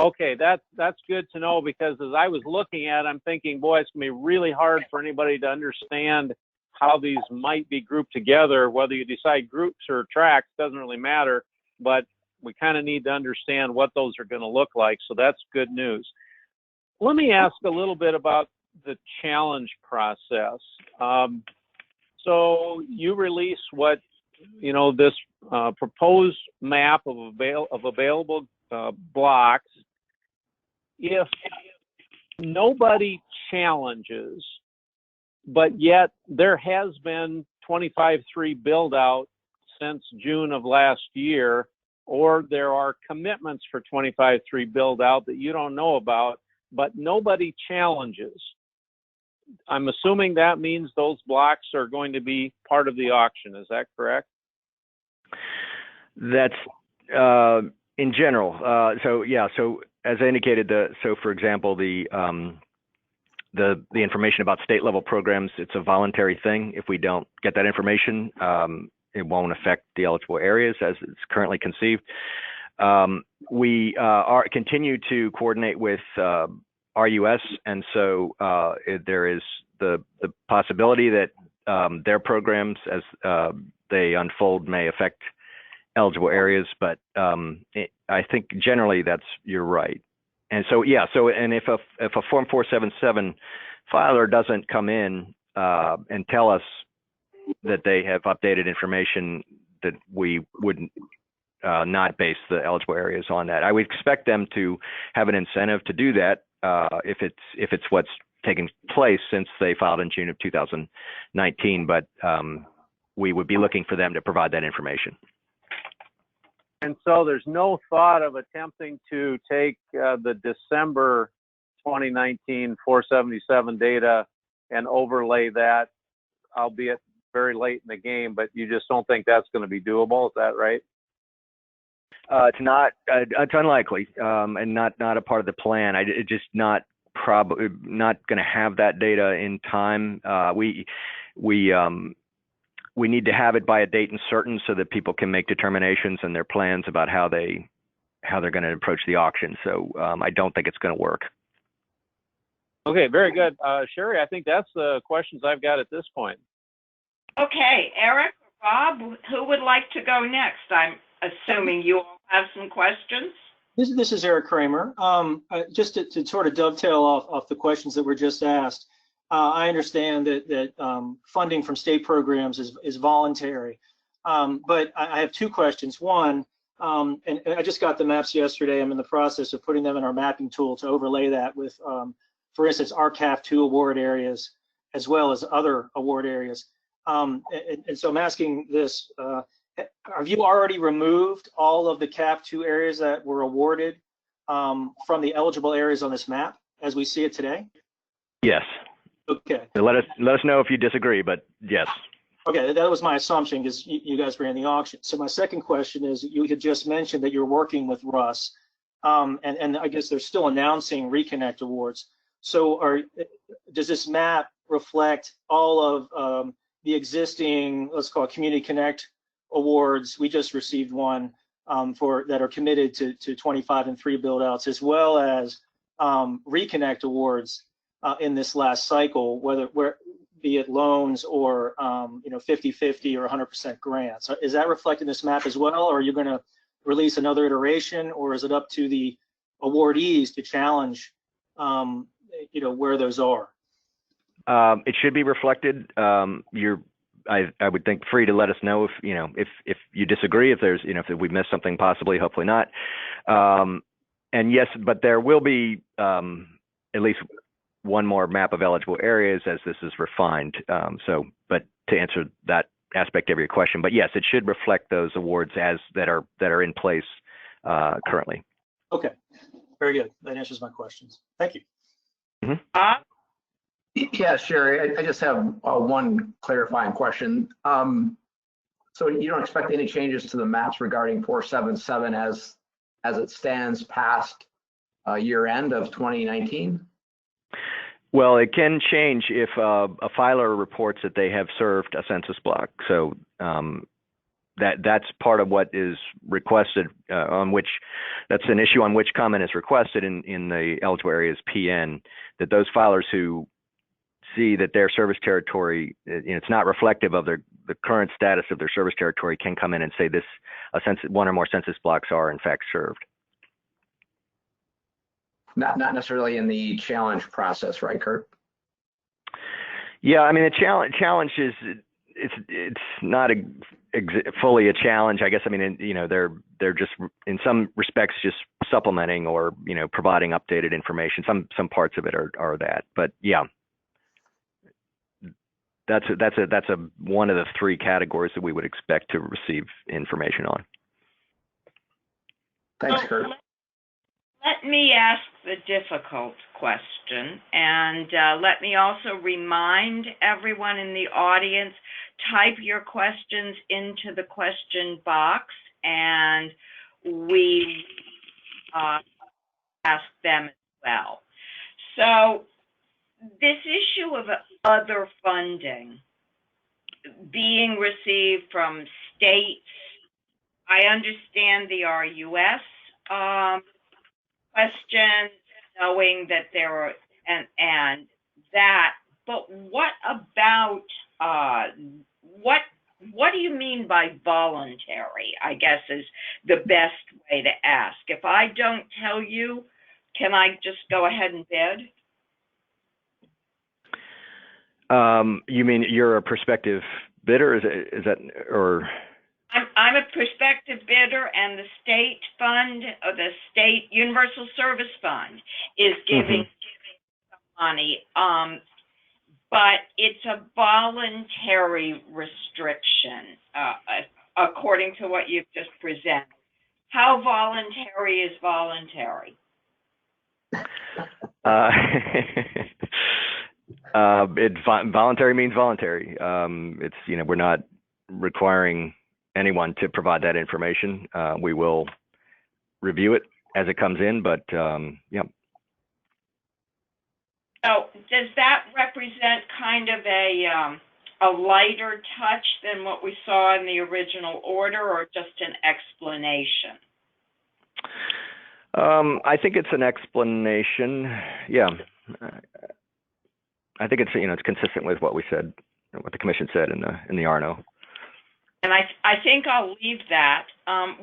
Okay, that's good to know, because as I was looking at it, I'm thinking, boy, it's going to be really hard for anybody to understand how these might be grouped together. Whether you decide groups or tracts doesn't really matter, but we kind of need to understand what those are going to look like. So that's good news. Let me ask a little bit about the challenge process. So you release what this proposed map of available blocks, if nobody challenges, but yet there has been 25-3 build out since June of last year, or there are commitments for 25-3 build out that you don't know about, but nobody challenges. I'm assuming that means those blocks are going to be part of the auction. Is that correct? That's in general. So yeah. So as I indicated, for example, the information about state level programs, it's a voluntary thing. If we don't get that information, it won't affect the eligible areas as it's currently conceived. We continue to coordinate with RUS, and so there is the possibility that their programs, as they unfold, may affect eligible areas. But I think generally you're right. And so yeah, and if a Form 477 filer doesn't come in and tell us that they have updated information, that we wouldn't not base the eligible areas on that. I would expect them to have an incentive to do that if it's what's taken place since they filed in June of 2019. But we would be looking for them to provide that information. And so there's no thought of attempting to take the December 2019 477 data and overlay that, albeit very late in the game, but you just don't think that's going to be doable. Is that right? It's not. It's unlikely, and not a part of the plan. It's just not probably not going to have that data in time. We need to have it by a date and certain so that people can make determinations and their plans about how they're going to approach the auction. So I don't think it's going to work. Okay, very good. Sherry, I think that's the questions I've got at this point. Okay, Eric or Bob, who would like to go next? I'm assuming you all have some questions. This is Eric Kramer. Just to sort of dovetail off the questions that were just asked. I understand that funding from state programs is voluntary, but I have two questions. One, and I just got the maps yesterday. I'm in the process of putting them in our mapping tool to overlay that with, for instance, our CAF2 award areas, as well as other award areas. And so I'm asking this, have you already removed all of the CAF2 areas that were awarded from the eligible areas on this map as we see it today? Yes. Okay. So let us know if you disagree, but yes. Okay, that was my assumption because you guys ran the auction. So my second question is, you had just mentioned that you're working with Russ, and I guess they're still announcing Reconnect awards. So does this map reflect all of the existing, let's call it Community Connect awards? We just received one that are committed to 25 and 3 build outs, as well as Reconnect awards in this last cycle, be it loans or 50-50 or 100% grants. Is that reflected in this map as well, or are you going to release another iteration, or is it up to the awardees to challenge where those are? It should be reflected. I would think free to let us know if you disagree, if there's if we missed something, possibly, hopefully not. And yes, but there will be at least one more map of eligible areas as this is refined. But to answer that aspect of your question, but yes, it should reflect those awards that are in place currently. Okay, very good. That answers my questions. Thank you. Mm-hmm. Yeah, Sherry, I just have one clarifying question. So you don't expect any changes to the maps regarding 477 as it stands past year end of 2019? Well, it can change if a filer reports that they have served a census block. So that's part of what is requested, that's an issue on which comment is requested in the eligible areas PN, that those filers who see that their service territory, it's not reflective of the current status of their service territory, can come in and say one or more census blocks are in fact served. Not necessarily in the challenge process, right, Kirk? Yeah, I mean, the challenge is it's not fully a challenge, I guess. I mean, you know, they're just in some respects just supplementing or, you know, providing updated information. Some parts of it are that, but yeah, that's one of the three categories that we would expect to receive information on. Thanks, Kurt. Let me ask the difficult question, and let me also remind everyone in the audience, type your questions into the question box, and we ask them as well. So this issue of other funding being received from states, I understand the RUS question, knowing that there are and that, but what about what do you mean by voluntary, I guess is the best way to ask. If I don't tell you, can I just go ahead and bid? You mean you're a prospective bidder? Is that or? I'm a prospective bidder, and the state fund, or the state universal service fund, is giving money, but it's a voluntary restriction, according to what you've just presented. How voluntary is voluntary? Voluntary means voluntary. It's, you know, we're not requiring anyone to provide that information. We will review it as it comes in, but yeah. So does that represent kind of a lighter touch than what we saw in the original order, or just an explanation? I think it's an explanation. Yeah. I think it's, you know, it's consistent with what we said, what the commission said in the RNO. And I think I'll leave that.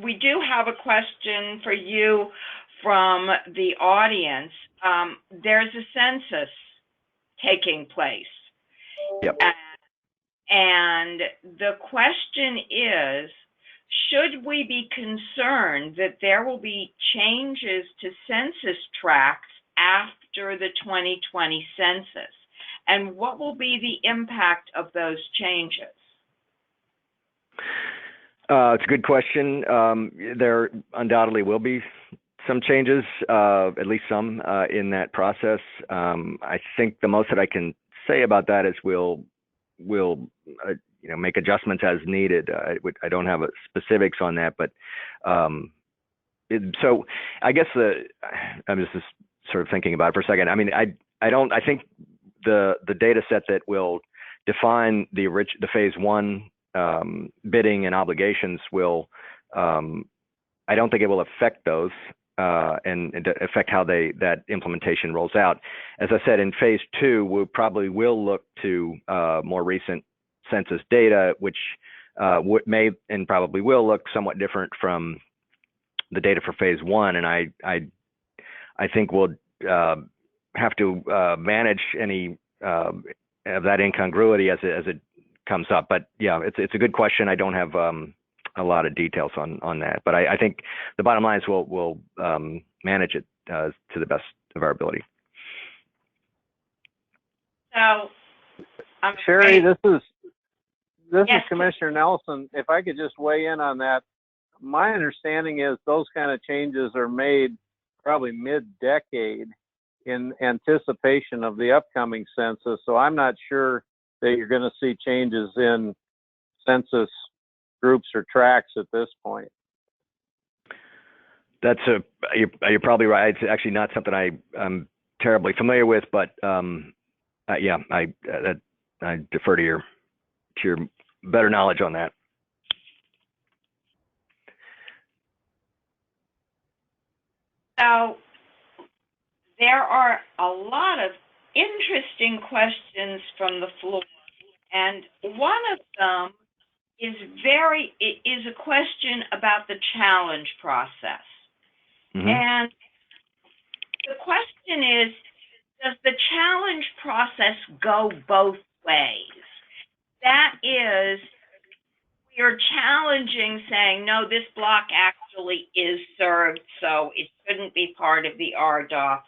We do have a question for you from the audience. There's a census taking place. Yep. And the question is, should we be concerned that there will be changes to census tracts after the 2020 census? And what will be the impact of those changes? It's a good question. There undoubtedly will be some changes, at least some, in that process. I think the most that I can say about that is we'll you know, make adjustments as needed. I don't have specifics on that, but so I guess I'm just sort of thinking about it for a second. I mean, I think the data set that will define the phase one bidding and obligations will, I don't think it will affect those and affect how that implementation rolls out. As I said, in phase two, we probably will look to more recent census data, which may and probably will look somewhat different from the data for phase one. And I think we'll have to manage any of that incongruity as it comes up. But yeah, it's a good question. I don't have a lot of details on that, but I think the bottom line is we'll manage it to the best of our ability. So, Sherry, this is Yes. Commissioner Nelson. If I could just weigh in on that, my understanding is those kind of changes are made probably mid-decade in anticipation of the upcoming census. So I'm not sure that you're going to see changes in census groups or tracks at this point. You're probably right. It's actually not something I'm terribly familiar with, but yeah, I defer to your better knowledge on that. So there are a lot of interesting questions from the floor, and one of them is a question about the challenge process. Mm-hmm. And the question is, does the challenge process go both ways? that is, we are challenging saying, no, this block actually is served, so it shouldn't be part of the RDOF.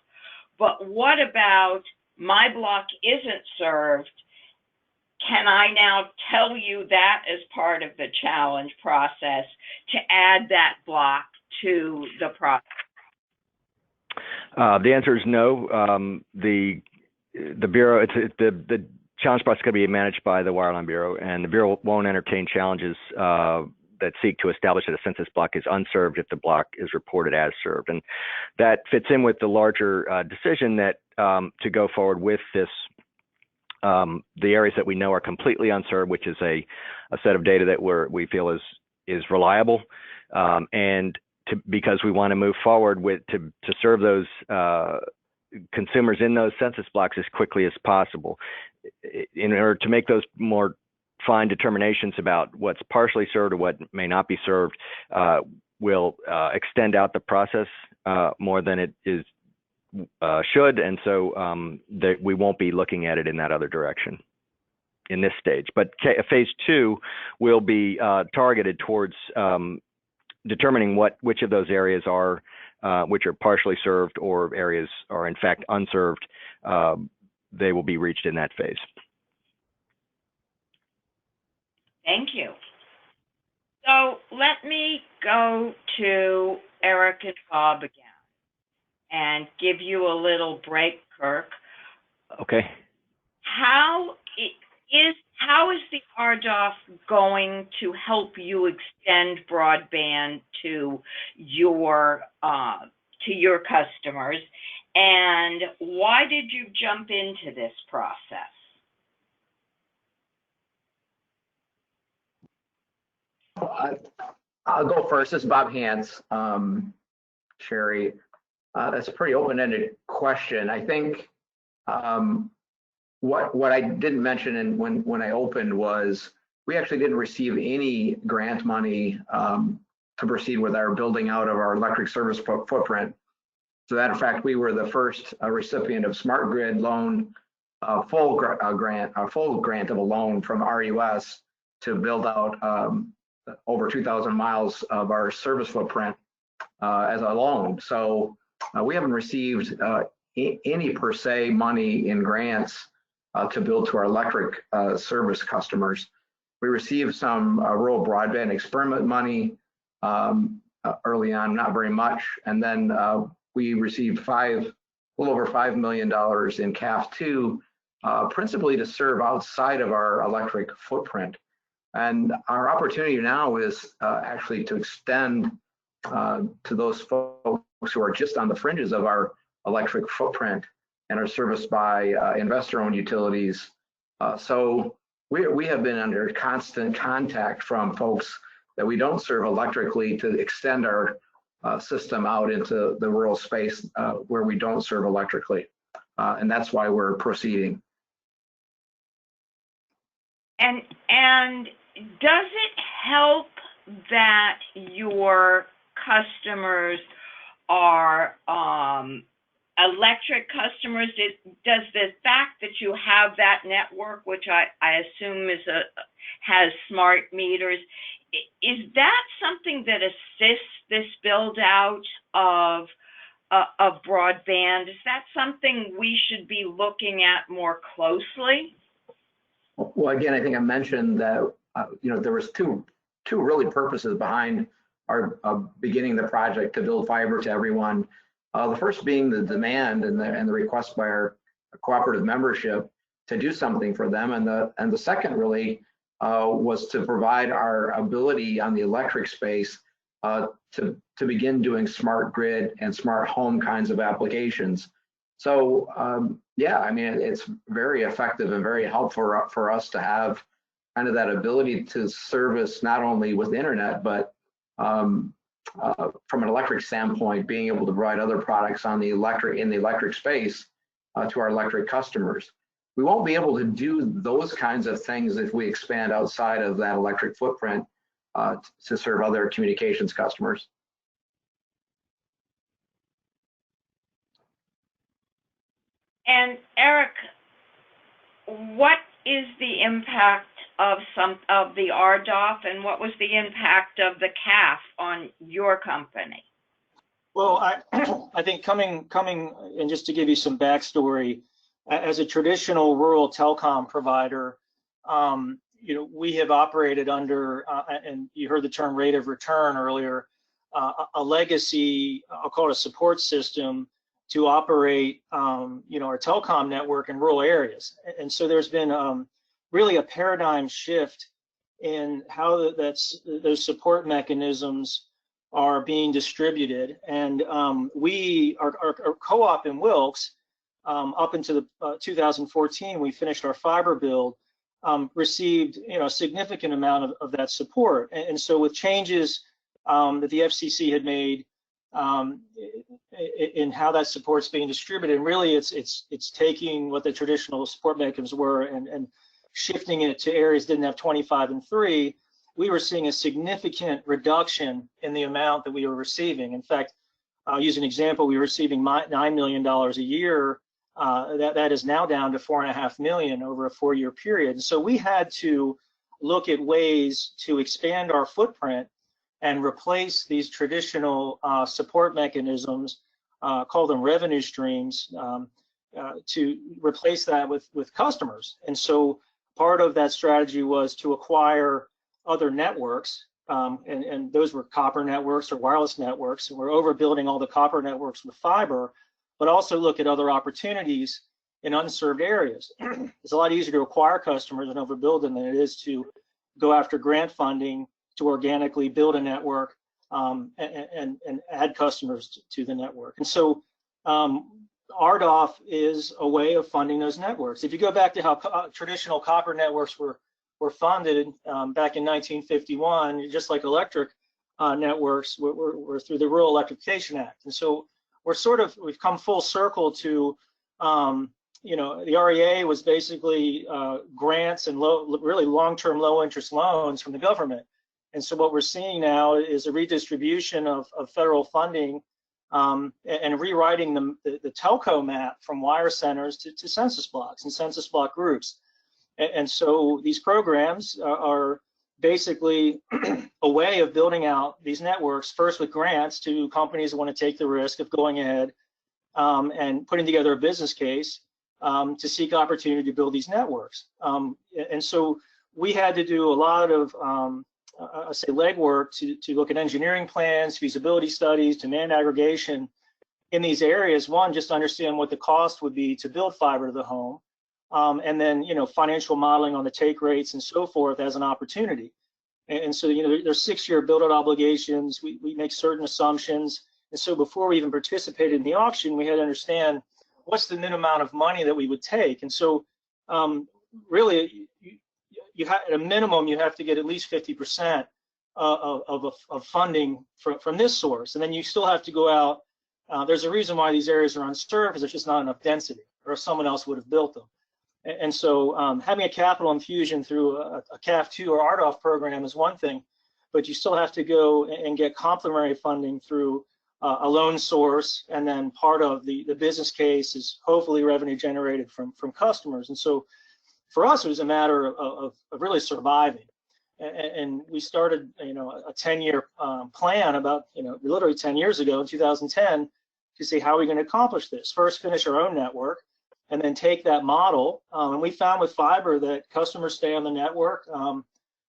But what about my block isn't served? Can I now tell you that as part of the challenge process to add that block to the process? The answer is no. The Bureau, the challenge process is going to be managed by the Wireline Bureau, and the Bureau won't entertain challenges that seek to establish that a census block is unserved if the block is reported as served. And that fits in with the larger decision that to go forward with this, the areas that we know are completely unserved, which is a set of data that we feel is reliable, and because we want to move forward with to serve those consumers in those census blocks as quickly as possible. In order to make those more fine determinations about what's partially served or what may not be served, will extend out the process more than it is should, and so that we won't be looking at it in that other direction in this stage. But phase 2 will be targeted towards determining which of those areas are which are partially served or areas are in fact unserved. They will be reached in that phase. Thank you. So let me go to Eric and Bob again and give you a little break, Kirk. Okay. How is the RDOF going to help you extend broadband to your customers, and why did you jump into this process? I'll go first. This is Bob Hance. Sherry, that's a pretty open-ended question. I think what I didn't mention when I opened was we actually didn't receive any grant money to proceed with our building out of our electric service footprint. So that, in fact, we were the first recipient of Smart Grid loan, full grant of a loan from RUS to build out over 2,000 miles of our service footprint as a loan. So we haven't received any per se money in grants to build to our electric service customers. We received some rural broadband experiment money early on, not very much, and then we received a little over $5 million in CAF2, principally to serve outside of our electric footprint. And our opportunity now is actually to extend to those folks who are just on the fringes of our electric footprint and are serviced by investor-owned utilities. So we have been under constant contact from folks that we don't serve electrically to extend our system out into the rural space where we don't serve electrically. And that's why we're proceeding. And does it help that your customers are electric customers? Does the fact that you have that network, which I assume has smart meters, is that something that assists this build out of broadband? Is that something we should be looking at more closely? Well, again, I think I mentioned that there was two really purposes behind our beginning the project to build fiber to everyone. The first being the demand and the request by our cooperative membership to do something for them, and the second really was to provide our ability on the electric space to begin doing smart grid and smart home kinds of applications. So yeah, I mean, it's very effective and very helpful for us to have kind of that ability to service not only with the internet, but from an electric standpoint, being able to provide other products in the electric space to our electric customers. We won't be able to do those kinds of things if we expand outside of that electric footprint to serve other communications customers. And Eric, what is the impact of the RDOF, and what was the impact of the CAF on your company? Well, I think coming, and just to give you some backstory, as a traditional rural telecom provider, we have operated under, and you heard the term rate of return earlier, a legacy, I'll call it a support system to operate, our telecom network in rural areas. And so there's been really a paradigm shift in how those support mechanisms are being distributed. And our co-op in Wilkes, up into the 2014, we finished our fiber build, received a significant amount of that support. And so with changes that the FCC had made in how that support's being distributed, and really it's taking what the traditional support mechanisms were and shifting it to areas that didn't have 25 and 3, we were seeing a significant reduction in the amount that we were receiving. In fact, I'll use an example. We were receiving $9 million a year. That is now down to $4.5 million over a 4-year period. And so we had to look at ways to expand our footprint and replace these traditional support mechanisms, call them revenue streams, to replace that with customers. And so part of that strategy was to acquire other networks, and those were copper networks or wireless networks, and we're overbuilding all the copper networks with fiber, but also look at other opportunities in unserved areas. It's a lot easier to acquire customers and overbuild them than it is to go after grant funding to organically build a network and add customers to the network. And so RDOF is a way of funding those networks. If you go back to how traditional copper networks were funded back in 1951, just like electric networks were through the Rural Electrification Act. And so we've come full circle to, the REA was basically grants and really long-term low-interest loans from the government. And so what we're seeing now is a redistribution of federal funding and rewriting the telco map from wire centers to census blocks and census block groups. And so these programs are basically a way of building out these networks, first with grants to companies that want to take the risk of going ahead and putting together a business case to seek opportunity to build these networks. And so we had to do a lot of, I say, legwork to look at engineering plans, feasibility studies, demand aggregation in these areas. One, just to understand what the cost would be to build fiber to the home. And then, financial modeling on the take rates and so forth as an opportunity. And so, there's 6-year build-out obligations. We make certain assumptions. And so before we even participated in the auction, we had to understand what's the minimum amount of money that we would take. And so really, you have, at a minimum, you have to get at least 50% of funding from this source. And then you still have to go out. There's a reason why these areas are unserved, because there's just not enough density, or someone else would have built them. And so having a capital infusion through a CAF2 or RDOF program is one thing, but you still have to go and get complementary funding through a loan source, and then part of the business case is hopefully revenue generated from customers. And so for us, it was a matter of really surviving. And we started, a 10-year plan about, literally 10 years ago in 2010 to see how are we going to accomplish this. First, finish our own network, and then take that model. And we found with fiber that customers stay on the network.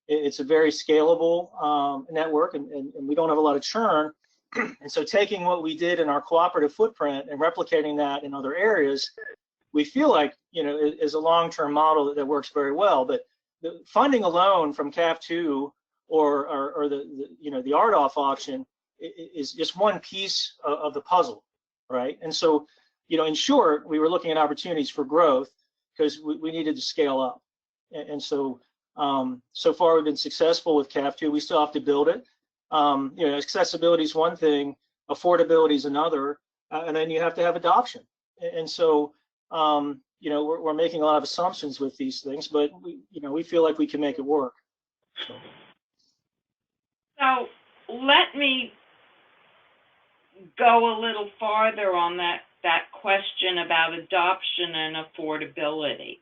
It's a very scalable network, and we don't have a lot of churn. And so taking what we did in our cooperative footprint and replicating that in other areas, we feel like, is a long-term model that works very well. But the funding alone from CAF2 or the RDOF auction is just one piece of the puzzle, right? And so, in short, we were looking at opportunities for growth because we needed to scale up. And so, so far we've been successful with CAF2. We still have to build it. Accessibility is one thing, affordability is another, and then you have to have adoption. And so, we're making a lot of assumptions with these things, but we feel like we can make it work. So let me go a little farther on that question about adoption and affordability.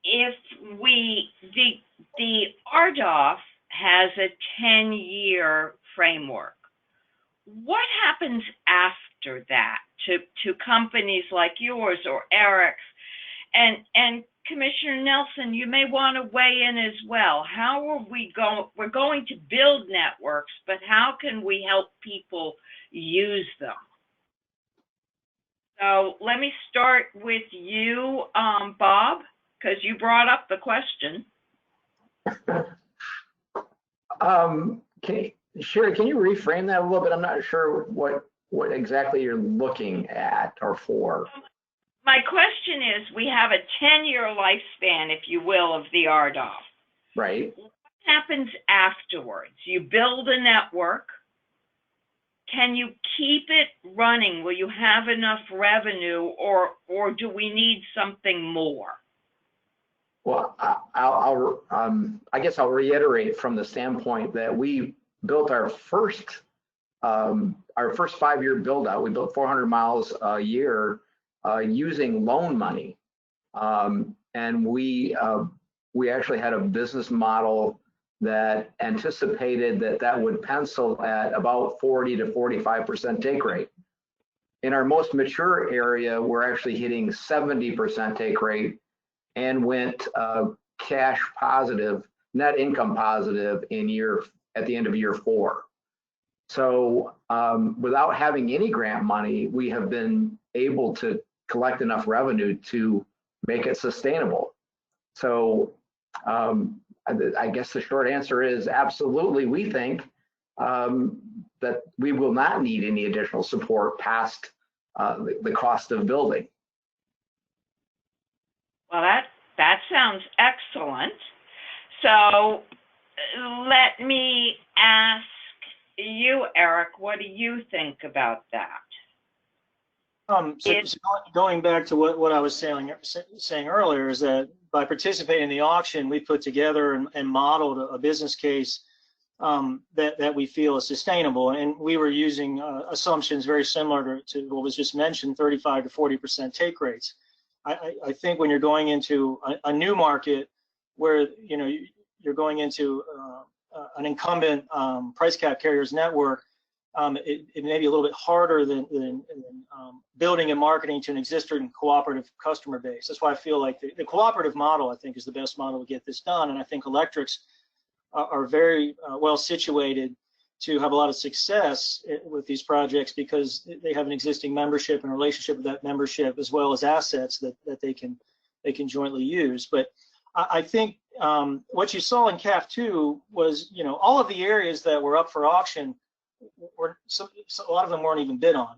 if the RDOF has a 10-year framework, what happens after that to companies like yours or Eric's? And Commissioner Nelson, you may want to weigh in as well. How are we're going to build networks, but how can we help people use them? So let me start with you, Bob, because you brought up the question. Sherry, can you reframe that a little bit? I'm not sure what exactly you're looking at or for. My question is, we have a 10-year lifespan, if you will, of the RDOF. Right. What happens afterwards? You build a network. Can you keep it running? Will you have enough revenue, or do we need something more? Well, I guess I'll reiterate from the standpoint that we built our first 5-year build out. We built 400 miles a year using loan money, and we actually had a business model that anticipated that would pencil at about 40 to 45% take rate. In our most mature area, we're actually hitting 70% take rate and went cash positive, net income positive at the end of year 4. So without having any grant money, we have been able to collect enough revenue to make it sustainable. So I guess the short answer is absolutely. We think that we will not need any additional support past the cost of building. Well, that sounds excellent. So let me ask you, Eric, what do you think about that? So going back to what I was saying earlier, is that by participating in the auction, we put together and modeled a business case that we feel is sustainable, and we were using assumptions very similar to what was just mentioned, 35 to 40% take rates. I think when you're going into a new market where you're going into an incumbent price cap carriers network, it may be a little bit harder than building and marketing to an existing cooperative customer base. That's why I feel like the cooperative model, I think, is the best model to get this done. And I think electrics are very well situated to have a lot of success with these projects because they have an existing membership and relationship with that membership, as well as assets that they can jointly use. But I think what you saw in CAF 2 was, all of the areas that were up for auction so a lot of them weren't even bid on,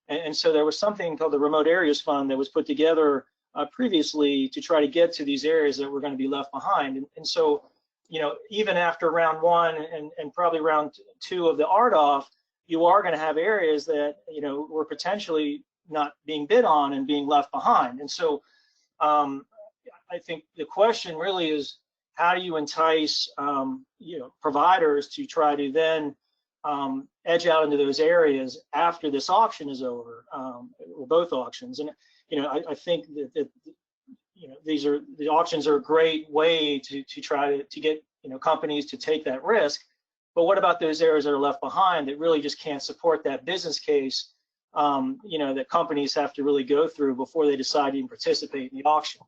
and so there was something called the Remote Areas Fund that was put together previously to try to get to these areas that were going to be left behind. And so, even after round 1 and probably round 2 of the RDOF, you are going to have areas that were potentially not being bid on and being left behind. And so, I think the question really is, how do you entice providers to try to then edge out into those areas after this auction is over, or both auctions? And I think that the auctions are a great way to try to get companies to take that risk. But what about those areas that are left behind that really just can't support that business case that companies have to really go through before they decide to even participate in the auction?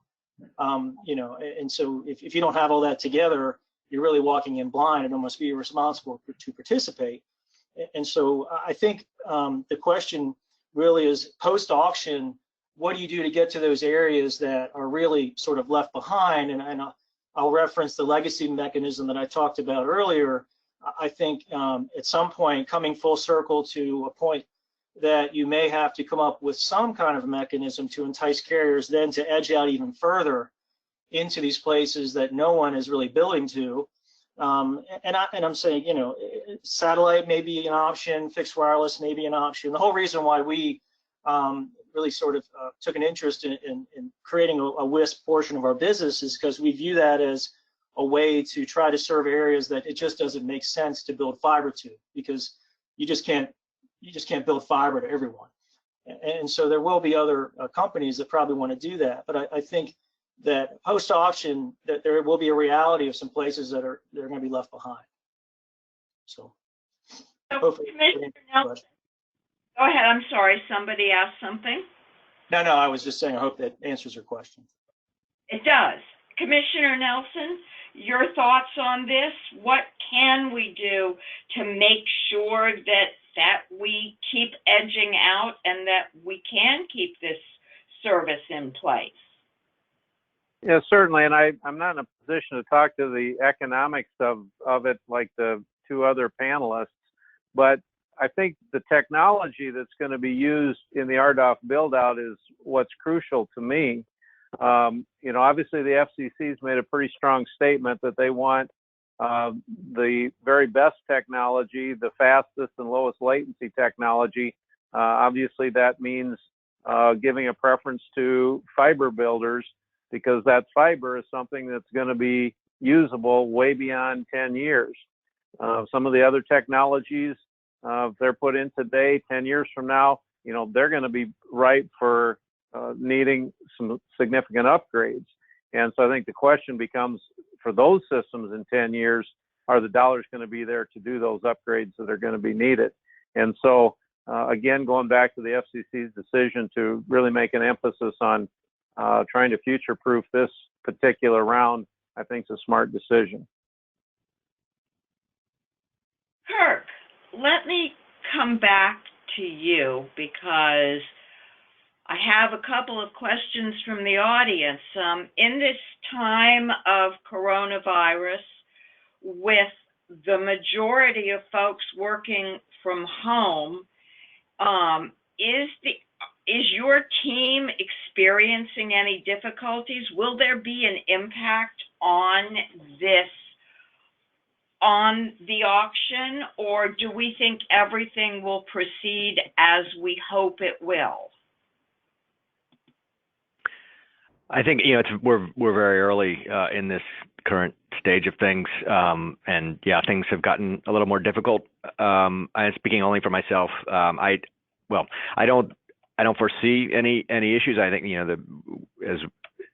And so if you don't have all that together, you're really walking in blind and almost be irresponsible to participate. And so I think the question really is, post-auction, what do you do to get to those areas that are really sort of left behind? And I'll reference the legacy mechanism that I talked about earlier. I think at some point, coming full circle to a point that you may have to come up with some kind of mechanism to entice carriers then to edge out even further into these places that no one is really building to. And I'm saying, satellite may be an option, fixed wireless may be an option. The whole reason why we really sort of took an interest in creating a WISP portion of our business is because we view that as a way to try to serve areas that it just doesn't make sense to build fiber to, because you just can't build fiber to everyone. And so there will be other companies that probably want to do that. But I think that post-auction, that there will be a reality of some places that are going to be left behind. So hopefully. Commissioner Nelson, go ahead. I'm sorry. Somebody asked something. No, I was just saying, I hope that answers your question. It does. Commissioner Nelson, your thoughts on this? What can we do to make sure that we keep edging out and that we can keep this service in place? Yeah, certainly. And I'm not in a position to talk to the economics of it like the two other panelists, but I think the technology that's going to be used in the RDOF build out is what's crucial to me. Obviously the FCC's made a pretty strong statement that they want the very best technology, the fastest and lowest latency technology. Obviously that means giving a preference to fiber builders, because that fiber is something that's going to be usable way beyond 10 years. Some of the other technologies, if they're put in today, 10 years from now, they're going to be ripe for needing some significant upgrades. And so I think the question becomes, for those systems in 10 years, are the dollars going to be there to do those upgrades that are going to be needed? And so, again, going back to the FCC's decision to really make an emphasis on trying to future-proof this particular round, I think is a smart decision. Kirk, let me come back to you because I have a couple of questions from the audience. In this time of coronavirus, with the majority of folks working from home, is your team experiencing any difficulties? Will there be an impact on the auction, or do we think everything will proceed as we hope it will? I think we're very early in this current stage of things, and yeah, things have gotten a little more difficult. I'm speaking only for myself. I don't foresee any issues. I think as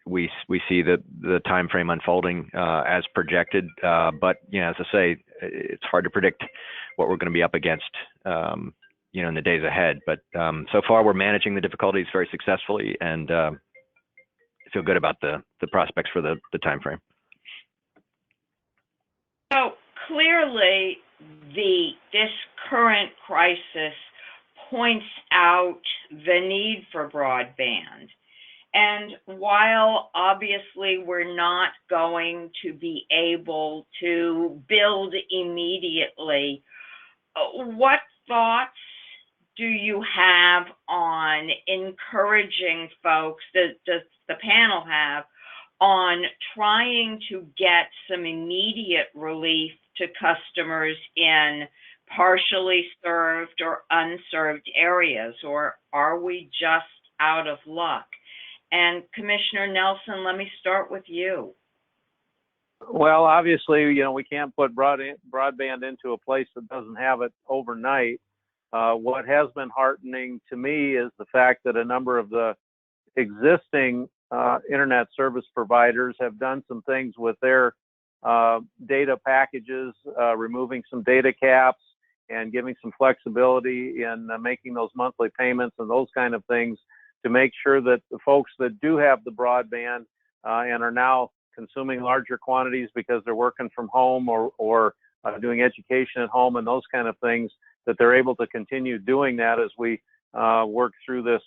we see the time frame unfolding as projected, but as I say, it's hard to predict what we're going to be up against in the days ahead. But so far we're managing the difficulties very successfully, and feel good about the prospects for the time frame. So clearly this current crisis points out the need for broadband. And while obviously we're not going to be able to build immediately, what thoughts do you have on encouraging folks, does the panel have, on trying to get some immediate relief to customers in partially served or unserved areas, or are we just out of luck? And Commissioner Nelson, let me start with you. Well, obviously, we can't put broadband into a place that doesn't have it overnight. What has been heartening to me is the fact that a number of the existing internet service providers have done some things with their data packages, removing some data caps and giving some flexibility in making those monthly payments and those kind of things to make sure that the folks that do have the broadband and are now consuming larger quantities because they're working from home or doing education at home and those kind of things, that they're able to continue doing that as we work through this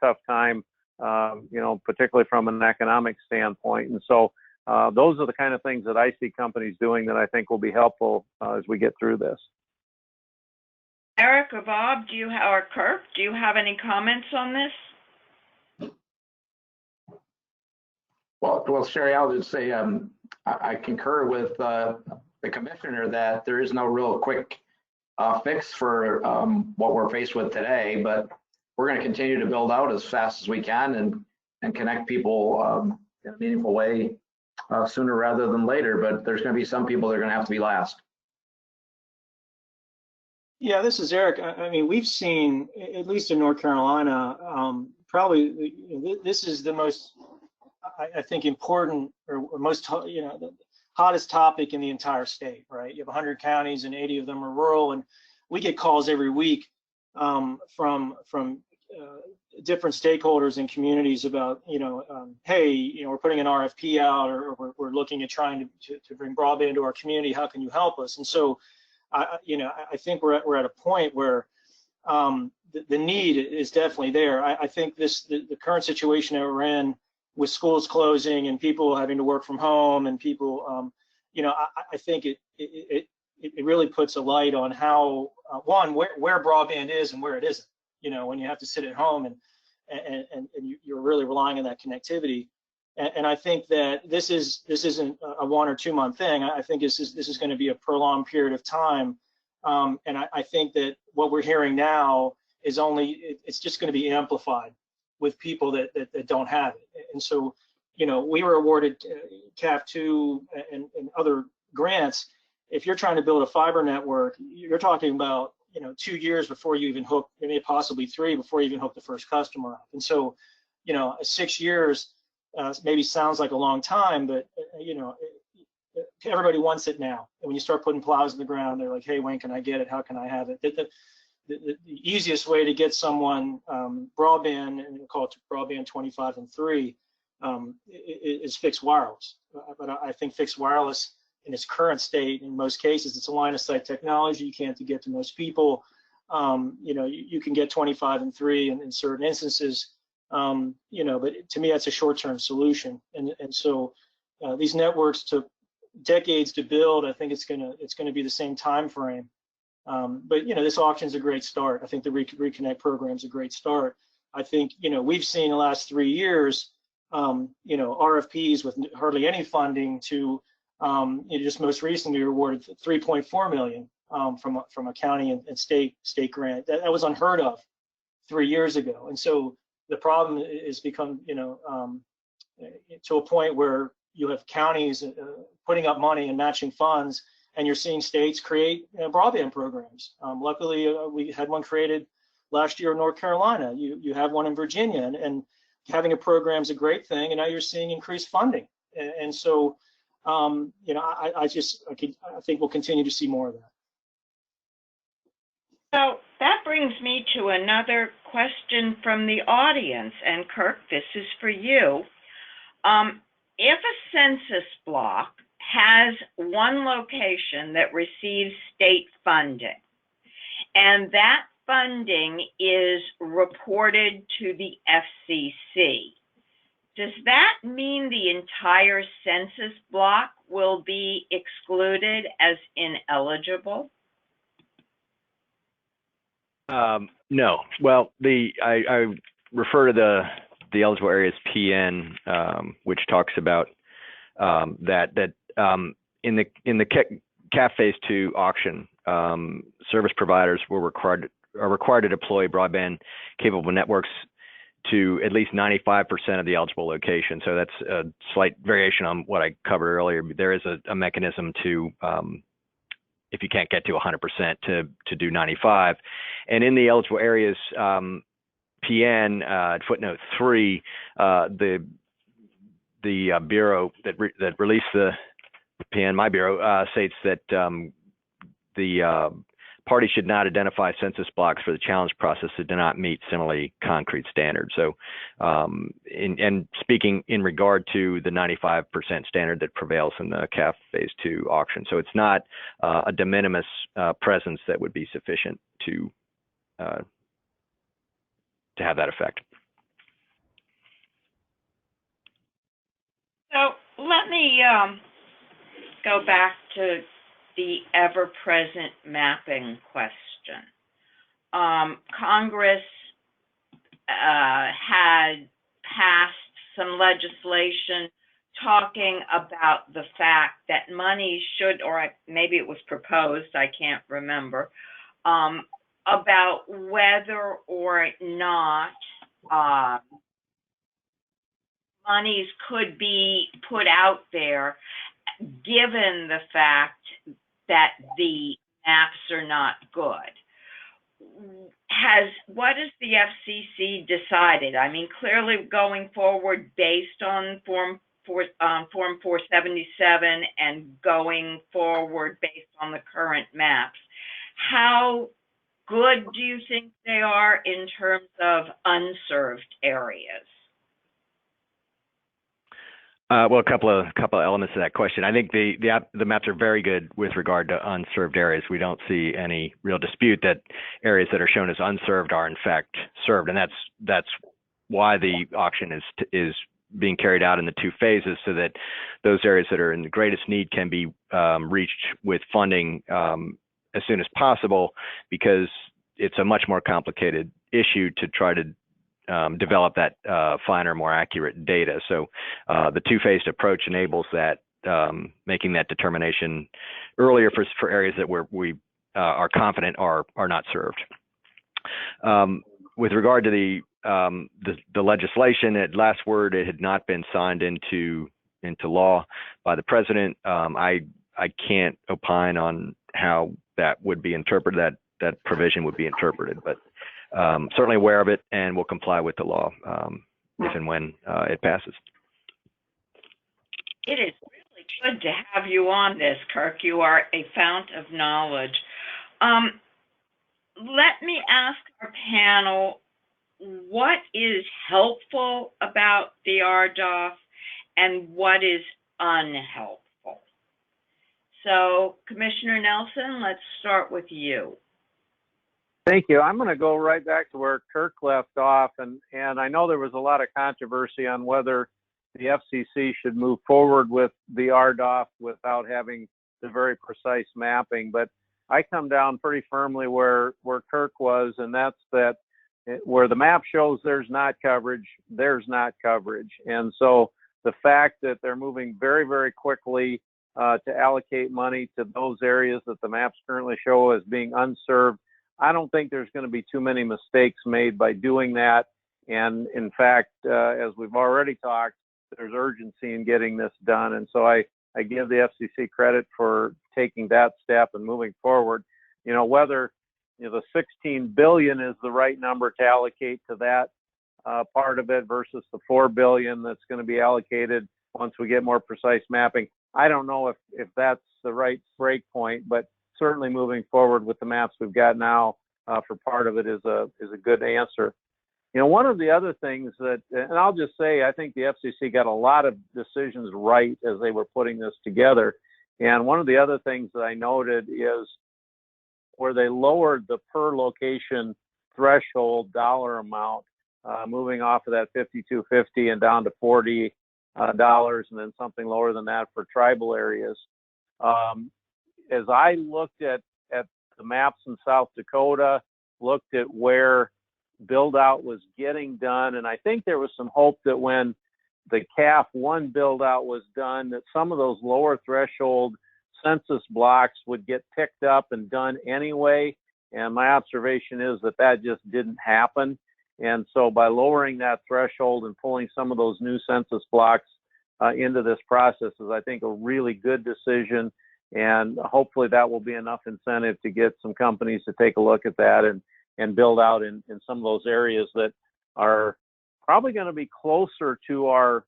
tough time, particularly from an economic standpoint. And so those are the kind of things that I see companies doing that I think will be helpful as we get through this. Eric or Bob, or Kirk, do you have any comments on this? Well, Sherry, I'll just say I concur with the commissioner that there is no real quick fix for what we're faced with today, but we're going to continue to build out as fast as we can and connect people in a meaningful way sooner rather than later. But there's going to be some people that are going to have to be last. Yeah, this is Eric. I mean, we've seen, at least in North Carolina, probably this is the most I think important or most, the hottest topic in the entire state, right? You have 100 counties and 80 of them are rural, and we get calls every week from different stakeholders and communities about, hey, we're putting an RFP out, or we're looking at trying to bring broadband to our community. How can you help us? And so, I think we're at a point where the need is definitely there. I think the current situation that we're in, with schools closing and people having to work from home, and people, I think it really puts a light on how one, where broadband is and where it isn't. When you have to sit at home and you're really relying on that connectivity. And I think that this isn't a 1 or 2 month thing. I think this is going to be a prolonged period of time. And I think that what we're hearing now is it's just going to be amplified with people that don't have it. And so, we were awarded CAF2 and other grants. If you're trying to build a fiber network, you're talking about 2 years before you even hook, maybe possibly 3 before you even hook the first customer up. And so, 6 years maybe sounds like a long time, but everybody wants it now. And when you start putting plows in the ground, they're like, hey, when can I get it? How can I have it? The easiest way to get someone broadband, and we call it broadband 25 and 3, is fixed wireless. But I think fixed wireless in its current state, in most cases, it's a line of sight technology. You can't get to most people. You can get 25 and 3 in certain instances, but to me, that's a short-term solution. And so these networks took decades to build. I think it's gonna be the same time frame. But this auction's a great start. I think the Reconnect program's a great start. I think we've seen the last 3 years, RFPs with hardly any funding to just most recently awarded $3.4 million from a county and state grant. That was unheard of 3 years ago. And so the problem is become to a point where you have counties putting up money and matching funds, and you're seeing states create broadband programs. Luckily, we had one created last year in North Carolina. You have one in Virginia, and having a program is a great thing. And now you're seeing increased funding. And so, I think we'll continue to see more of that. So that brings me to another question from the audience. And Kirk, this is for you. If a census block has one location that receives state funding, and that funding is reported to the FCC, does that mean the entire census block will be excluded as ineligible? No. Well, I refer to the eligible areas PN, which talks about that in the CAF Phase 2 auction, service providers are required to deploy broadband capable networks to at least 95% of the eligible locations. So that's a slight variation on what I covered earlier. There is a mechanism to, if you can't get to 100%, to do 95. And in the eligible areas, PN, footnote 3, the bureau that released the PN, my bureau, states that the party should not identify census blocks for the challenge process that do not meet similarly concrete standards. So, and speaking in regard to the 95% standard that prevails in the CAF Phase 2 auction. So it's not a de minimis presence that would be sufficient to have that effect. So let me go back to the ever-present mapping question. Congress had passed some legislation talking about the fact that money should, or maybe it was proposed, I can't remember, about whether or not monies could be put out there given the fact that the maps are not good. what has the FCC decided? I mean, clearly going forward based on Form 477 and going forward based on the current maps. How good do you think they are in terms of unserved areas? Well, a couple of elements to that question. I think the maps are very good with regard to unserved areas. We don't see any real dispute that areas that are shown as unserved are in fact served, and that's why the auction is being carried out in the two phases, so that those areas that are in the greatest need can be reached with funding as soon as possible, because it's a much more complicated issue to try to develop that finer, more accurate data. So the two-phased approach enables that, making that determination earlier for areas that we are confident are not served. With regard to the legislation, at last word, it had not been signed into law by the president. I can't opine on how that would be interpreted, that provision would be interpreted, but certainly aware of it and will comply with the law if and when it passes. It is really good to have you on this, Kirk. You are a fount of knowledge. Let me ask our panel, what is helpful about the RDOF and what is unhelpful? So, Commissioner Nelson, let's start with you. Thank you. I'm going to go right back to where Kirk left off, and I know there was a lot of controversy on whether the FCC should move forward with the RDOF without having the very precise mapping, but I come down pretty firmly where Kirk was, and that's that where the map shows there's not coverage, there's not coverage. And so the fact that they're moving very, very quickly to allocate money to those areas that the maps currently show as being unserved, I don't think there's going to be too many mistakes made by doing that. And in fact, as we've already talked, there's urgency in getting this done. And so I give the FCC credit for taking that step and moving forward. You know, whether the 16 billion is the right number to allocate to that part of it versus the 4 billion that's going to be allocated once we get more precise mapping, I don't know if that's the right break point, but certainly moving forward with the maps we've got now for part of it is a good answer. You know, one of the other things that, and I'll just say, I think the FCC got a lot of decisions right as they were putting this together. And one of the other things that I noted is where they lowered the per location threshold dollar amount, moving off of that $52.50 and down to $40, and then something lower than that for tribal areas. As I looked at the maps in South Dakota, looked at where build out was getting done, and I think there was some hope that when the CAF 1 build out was done, that some of those lower threshold census blocks would get picked up and done anyway. And my observation is that just didn't happen. And so by lowering that threshold and pulling some of those new census blocks into this process is, I think, a really good decision. And hopefully that will be enough incentive to get some companies to take a look at that and build out in some of those areas that are probably going to be closer to our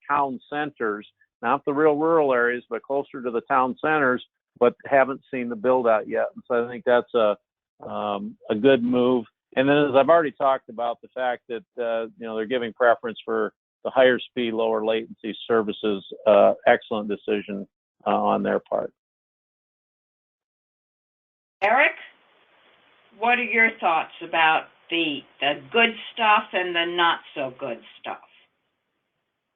town centers, not the real rural areas, but closer to the town centers, but haven't seen the build out yet. And so I think that's a good move. And then, as I've already talked about, the fact that they're giving preference for the higher speed, lower latency services, excellent decision on their part. Eric, what are your thoughts about the good stuff and the not so good stuff?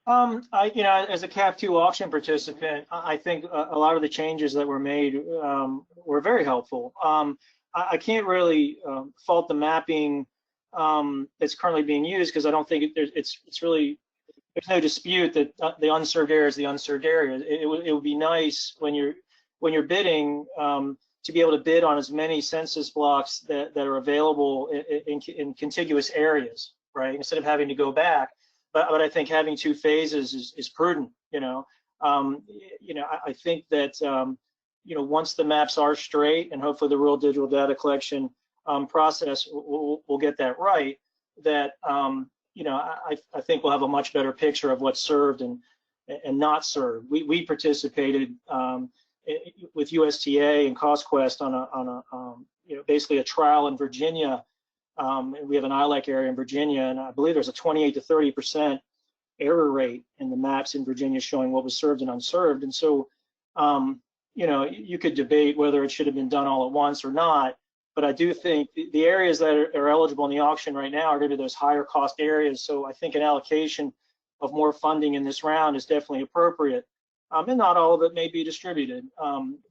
As a CAF 2 auction participant, I think a lot of the changes that were made were very helpful. I can't really fault the mapping that's currently being used, because I don't think there's no dispute that the unserved area is the unserved area. It would be nice when you're bidding to be able to bid on as many census blocks that are available in contiguous areas, right? Instead of having to go back. But I think having two phases is prudent. I think that once the maps are straight, and hopefully the rural digital data collection process will get that right, that I think we'll have a much better picture of what's served and not served. We participated with USTA and CostQuest on a basically a trial in Virginia. We have an ILEC area in Virginia, and I believe there's a 28 to 30% error rate in the maps in Virginia showing what was served and unserved. And so, you could debate whether it should have been done all at once or not, but I do think the areas that are eligible in the auction right now are going to be those higher cost areas. So I think an allocation of more funding in this round is definitely appropriate. And not all of it may be distributed,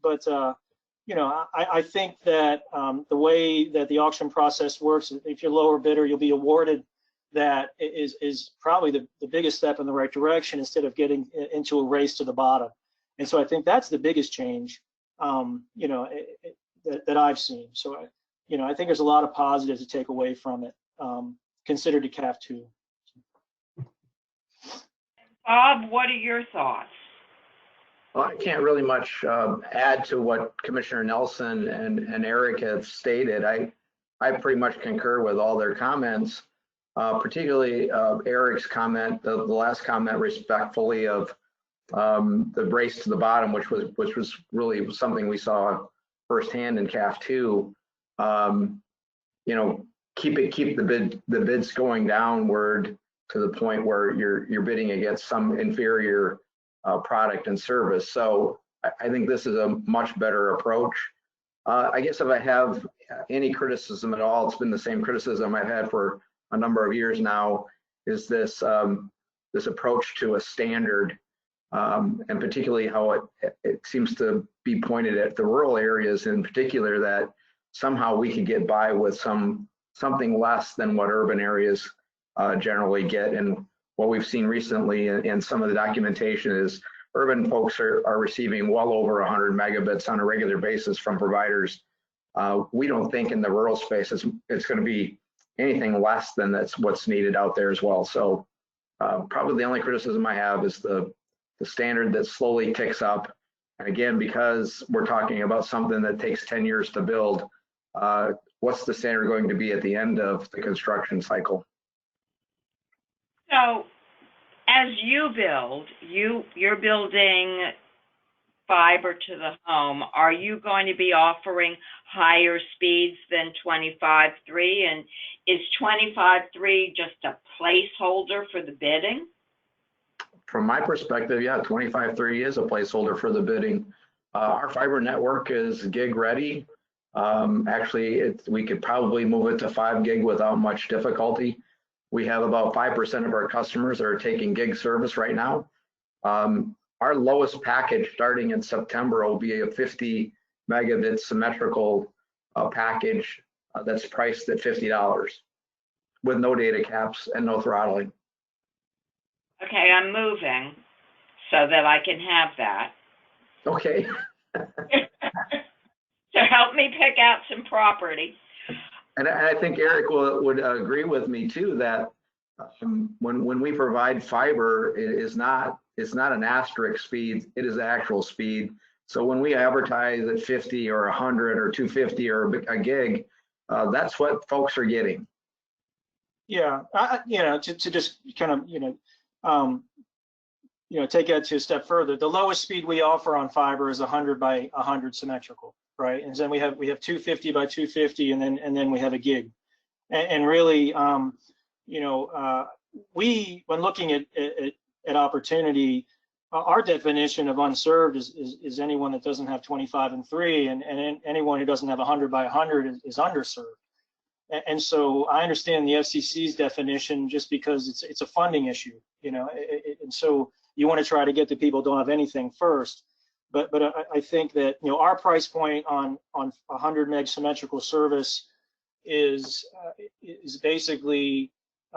but I think that the way that the auction process works, if you're lower bidder, you'll be awarded. That is probably the biggest step in the right direction instead of getting into a race to the bottom. And so I think that's the biggest change, that I've seen. So, I think there's a lot of positives to take away from it, considered to CAF 2. Bob, what are your thoughts? Well, I can't really much add to what Commissioner Nelson and Eric have stated. I pretty much concur with all their comments, particularly Eric's comment, the last comment respectfully of the race to the bottom, which was really something we saw firsthand in CAF 2. Keep the bids going downward to the point where you're bidding against some inferior product and service. So I think this is a much better approach. I guess if I have any criticism at all, it's been the same criticism I've had for a number of years now, is this approach to a standard, and particularly how it seems to be pointed at the rural areas in particular, that somehow we could get by with something less than what urban areas generally get. And what we've seen recently in some of the documentation is urban folks are receiving well over 100 megabits on a regular basis from providers. We don't think in the rural space it's going to be anything less than that's what's needed out there as well. So probably the only criticism I have is the standard that slowly ticks up. And again, because we're talking about something that takes 10 years to build, what's the standard going to be at the end of the construction cycle? So as you build, you're building fiber to the home. Are you going to be offering higher speeds than 25.3? And is 25.3 just a placeholder for the bidding? From my perspective, yeah, 25.3 is a placeholder for the bidding. Our fiber network is gig ready. Actually, we could probably move it to 5 gig without much difficulty. We have about 5% of our customers that are taking gig service right now. Our lowest package starting in September will be a 50 megabit symmetrical package that's priced at $50 with no data caps and no throttling. Okay, I'm moving so that I can have that. Okay. So help me pick out some property. And I think Eric would agree with me too, that when we provide fiber, it's not an asterisk speed, it is actual speed. So when we advertise at 50 or 100 or 250 or a gig, that's what folks are getting. Yeah, to just kind of, take that to a step further, the lowest speed we offer on fiber is 100 by 100 symmetrical, right? And then we have 250 by 250, and then we have a gig. And really, we, when looking at opportunity, our definition of unserved is anyone that doesn't have 25.3, and anyone who doesn't have 100 by 100 is underserved. And so I understand the FCC's definition just because it's a funding issue, and so you want to try to get the people who don't have anything first. But I think that our price point on 100 meg symmetrical service is basically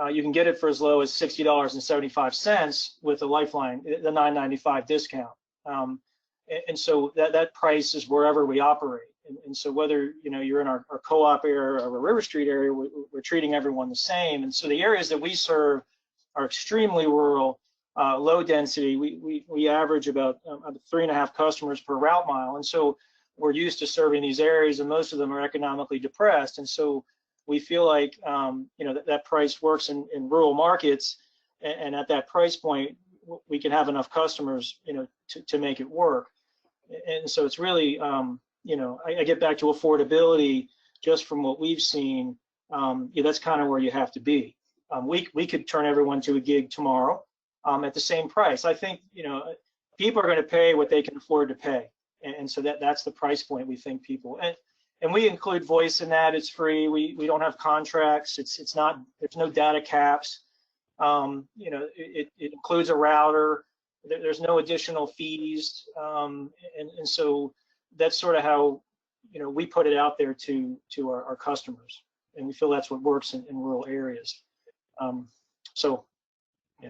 you can get it for as low as $60.75 with a Lifeline, the $9.95 discount, and so that price is wherever we operate. And so whether you're in our co-op area or a RiverStreet area, we're treating everyone the same. And so the areas that we serve are extremely rural, low density. We average about 3.5 customers per route mile. And so we're used to serving these areas, and most of them are economically depressed. And so we feel like that price works in rural markets, and at that price point, we can have enough customers, to make it work. And so it's really, I get back to affordability just from what we've seen. That's kind of where you have to be. We could turn everyone to a gig tomorrow at the same price. I think, people are going to pay what they can afford to pay. And so that's the price point we think people, and we include voice in that. It's free. We don't have contracts. It's not, there's no data caps. It includes a router. There's no additional fees. And so that's sort of how, we put it out there to our customers. And we feel that's what works in rural areas. So, yeah.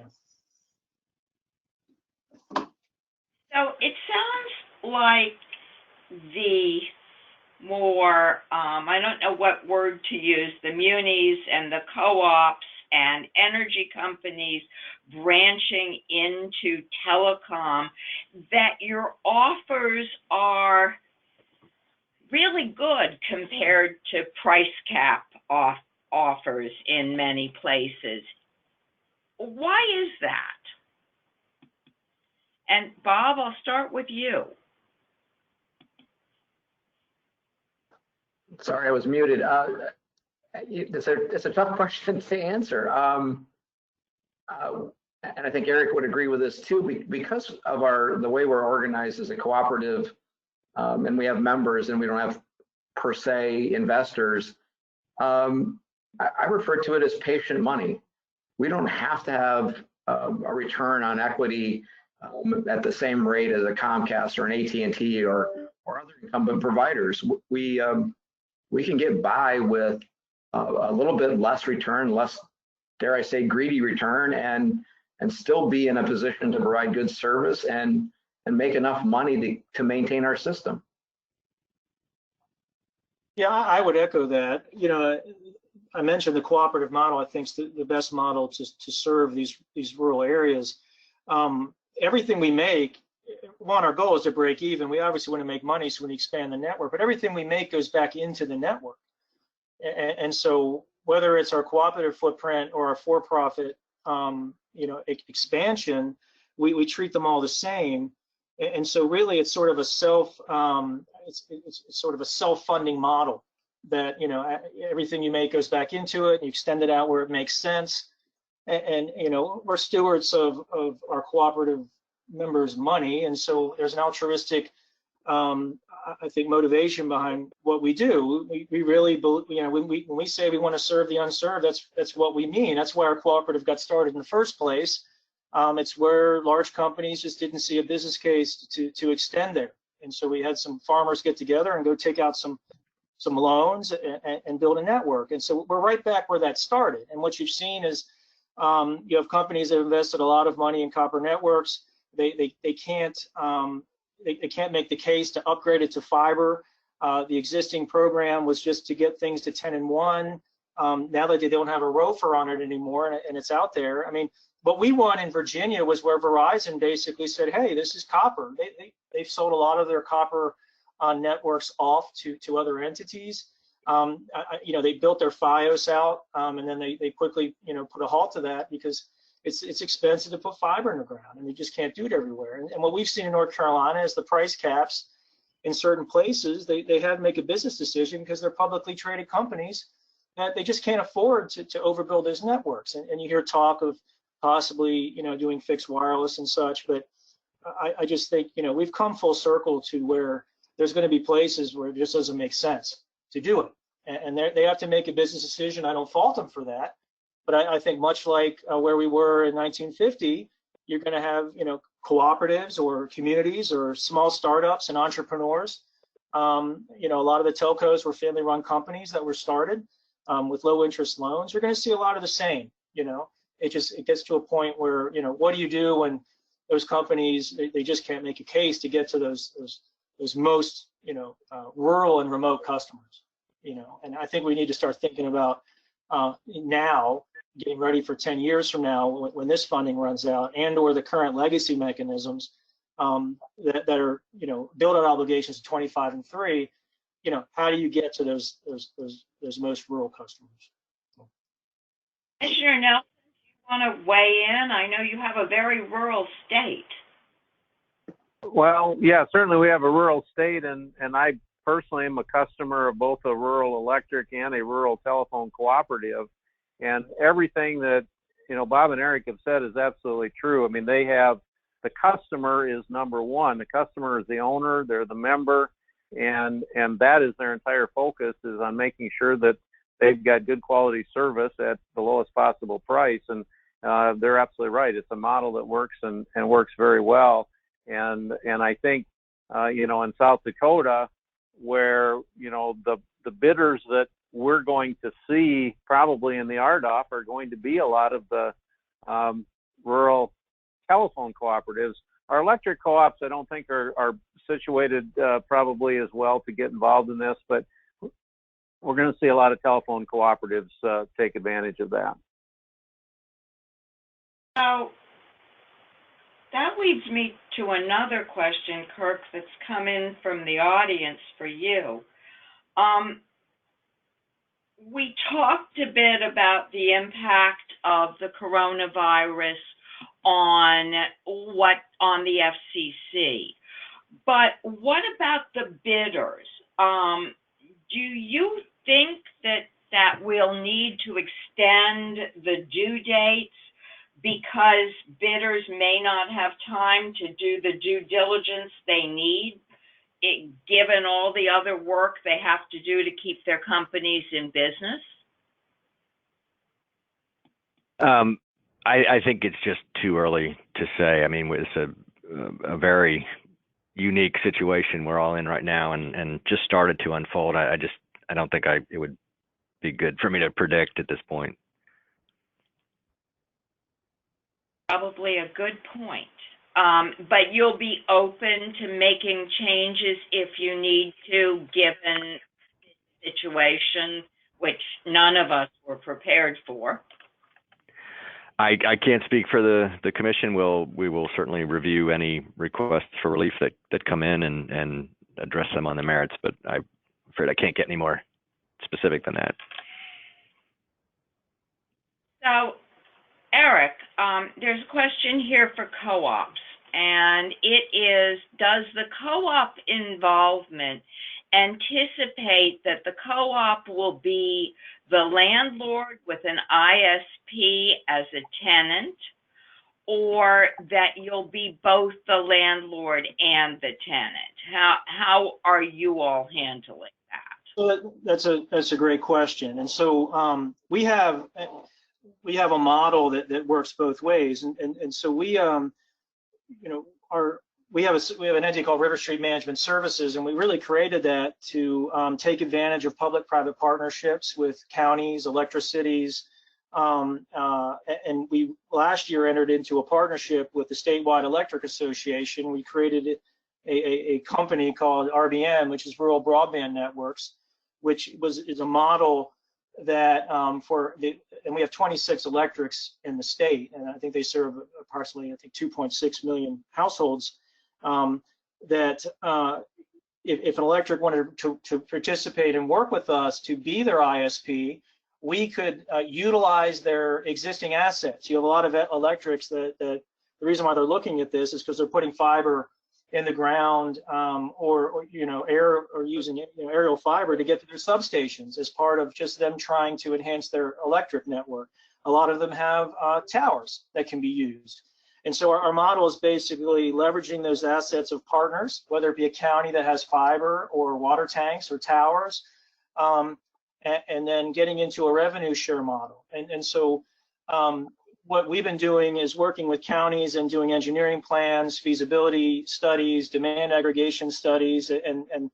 So it sounds like the more, I don't know what word to use, the munis and the co-ops and energy companies branching into telecom, that your offers are really good compared to price cap offers in many places. Why is that? And Bob, I'll start with you. Sorry, I was muted. It's a tough question to answer. And I think Eric would agree with this too, because of the way we're organized as a cooperative, and we have members and we don't have per se investors. I refer to it as patient money. We don't have to have a return on equity at the same rate as a Comcast or an AT&T or other incumbent providers. We can get by with a little bit less return, less, dare I say, greedy return, and still be in a position to provide good service and make enough money to maintain our system. Yeah, I would echo that. I mentioned the cooperative model. I think is the best model to serve these rural areas. Everything we make, our goal is to break even. We obviously want to make money, so we expand the network, but everything we make goes back into the network. And so whether it's our cooperative footprint or our for-profit, expansion, we treat them all the same. And so really it's sort of a it's sort of a self-funding model that, everything you make goes back into it, and you extend it out where it makes sense. And we're stewards of our cooperative members' money, and so there's an altruistic, I think, motivation behind what we do. We really, when we say we want to serve the unserved, that's what we mean. That's why our cooperative got started in the first place. It's where large companies just didn't see a business case to extend there, and so we had some farmers get together and go take out some loans and build a network. And so we're right back where that started. And what you've seen is you have companies that have invested a lot of money in copper networks. They can't make the case to upgrade it to fiber. The existing program was just to get things to 10 and 1. Now that they don't have a ROFR on it anymore, and it's out there. I mean, what we won in Virginia was where Verizon basically said, "Hey, this is copper." They've sold a lot of their copper networks off to other entities. They built their FiOS out, and then they quickly, put a halt to that because it's expensive to put fiber in the ground, and they just can't do it everywhere. And what we've seen in North Carolina is the price caps in certain places. They had to make a business decision because they're publicly traded companies that they just can't afford to overbuild those networks. And you hear talk of possibly, doing fixed wireless and such, but I just think, we've come full circle to where there's going to be places where it just doesn't make sense to do it. And they have to make a business decision. I don't fault them for that. But I think much like where we were in 1950, you're going to have, cooperatives or communities or small startups and entrepreneurs. A lot of the telcos were family-run companies that were started with low interest loans. You're going to see a lot of the same. It gets to a point where, what do you do when those companies, they just can't make a case to get to those most, rural and remote customers, and I think we need to start thinking about now, getting ready for 10 years from now when this funding runs out, and or the current legacy mechanisms, that are, build out obligations of 25 and 3, how do you get to those most rural customers? Commissioner Nelson, do you want to weigh in? I know you have a very rural state. Well, yeah, certainly we have a rural state, and I personally am a customer of both a rural electric and a rural telephone cooperative. And everything that, Bob and Eric have said is absolutely true. I mean, they have, the customer is number one. The customer is the owner, they're the member, and that is their entire focus, is on making sure that they've got good quality service at the lowest possible price. And they're absolutely right. It's a model that works and works very well. And I think, in South Dakota, where, the bidders that we're going to see probably in the RDOF are going to be a lot of the rural telephone cooperatives. Our electric co-ops, I don't think are situated probably as well to get involved in this, but we're going to see a lot of telephone cooperatives take advantage of that. So that leads me to another question, Kirk, that's come in from the audience for you. We talked a bit about the impact of the coronavirus on the FCC, but what about the bidders? Do you think that we'll need to extend the due dates because bidders may not have time to do the due diligence they need, given all the other work they have to do to keep their companies in business? I think it's just too early to say. I mean, it's a very unique situation we're all in right now, and just started to unfold. I don't think it would be good for me to predict at this point. Probably a good point. But you'll be open to making changes if you need to, given the situation, which none of us were prepared for. I can't speak for the commission. We will certainly review any requests for relief that come in and address them on the merits, but I'm afraid I can't get any more specific than that. So, Eric, there's a question here for co-ops, and it is, does the co-op involvement anticipate that the co-op will be the landlord with an ISP as a tenant, or that you'll be both the landlord and the tenant? How are you all handling that? Well, that's a great question. And so we have a model that works both ways, and so we have an entity called RiverStreet Management Services, and we really created that to take advantage of public-private partnerships with counties, electricities, and we last year entered into a partnership with the Statewide Electric Association. We created a company called RBN, which is Rural Broadband Networks, which is a model that and we have 26 electrics in the state, and I think they serve approximately 2.6 million households. That if an electric wanted to participate and work with us to be their ISP, we could utilize their existing assets. You have a lot of electrics that the reason why they're looking at this is because they're putting fiber in the ground, or using aerial fiber to get to their substations as part of just them trying to enhance their electric network. A lot of them have towers that can be used. And so our model is basically leveraging those assets of partners, whether it be a county that has fiber or water tanks or towers, and then getting into a revenue share model. And so what we've been doing is working with counties and doing engineering plans, feasibility studies, demand aggregation studies, and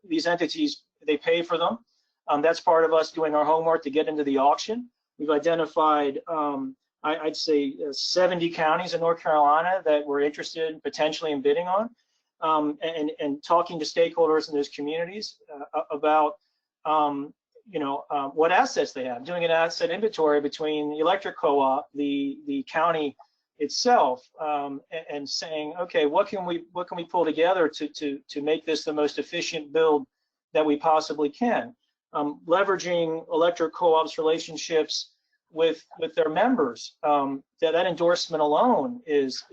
these entities, they pay for them. That's part of us doing our homework to get into the auction. We've identified, I'd say 70 counties in North Carolina that we're interested potentially in bidding on, and talking to stakeholders in those communities about what assets they have, doing an asset inventory between the electric co-op, the county itself, and saying, okay, what can we pull together to make this the most efficient build that we possibly can, leveraging electric co-ops relationships with their members. That endorsement alone is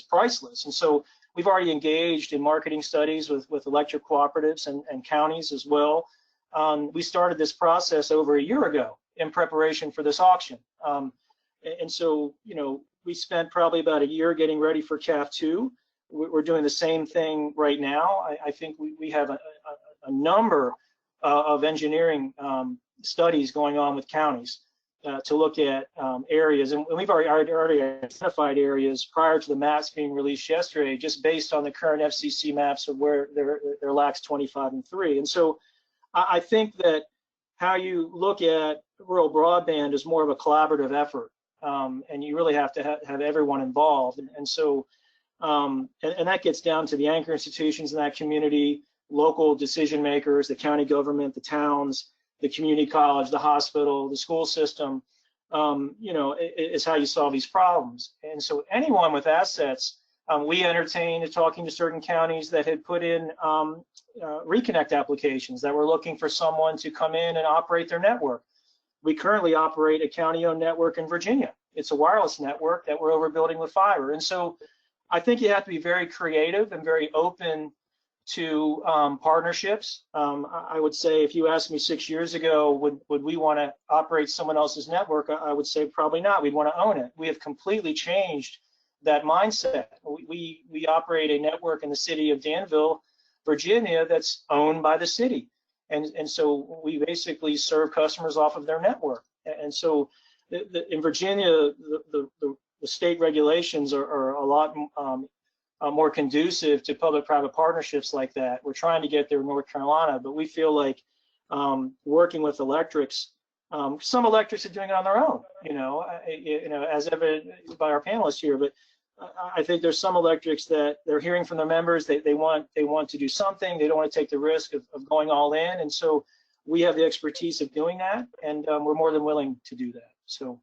priceless. And so we've already engaged in marketing studies with electric cooperatives and counties as well. We started this process over a year ago in preparation for this auction. And so, we spent probably about a year getting ready for CAF 2. We're doing the same thing right now. I think we have a number of engineering studies going on with counties to look at areas, and we've already identified areas prior to the maps being released yesterday, just based on the current FCC maps of where they're lax 25 and 3. And so I think that how you look at rural broadband is more of a collaborative effort, and you really have to have everyone involved. And so and that gets down to the anchor institutions in that community, local decision makers, the county government, the towns, the community college, the hospital, the school system, is how you solve these problems. And so anyone with assets, we entertained talking to certain counties that had put in reconnect applications that were looking for someone to come in and operate their network. We currently operate a county-owned network in Virginia. It's a wireless network that we're overbuilding with fiber. And so I think you have to be very creative and very open to partnerships. I would say if you asked me 6 years ago, would we want to operate someone else's network, I would say probably not. We'd want to own it. We have completely changed that mindset. We operate a network in the city of Danville, Virginia, that's owned by the city. And so we basically serve customers off of their network. And so in Virginia, the state regulations are a lot more conducive to public-private partnerships like that. We're trying to get there in North Carolina, but we feel like working with electrics, some electrics are doing it on their own, as evident by our panelists here. But I think there's some electrics that they're hearing from their members. They want to do something. They don't want to take the risk of going all in, and so we have the expertise of doing that, and we're more than willing to do that. So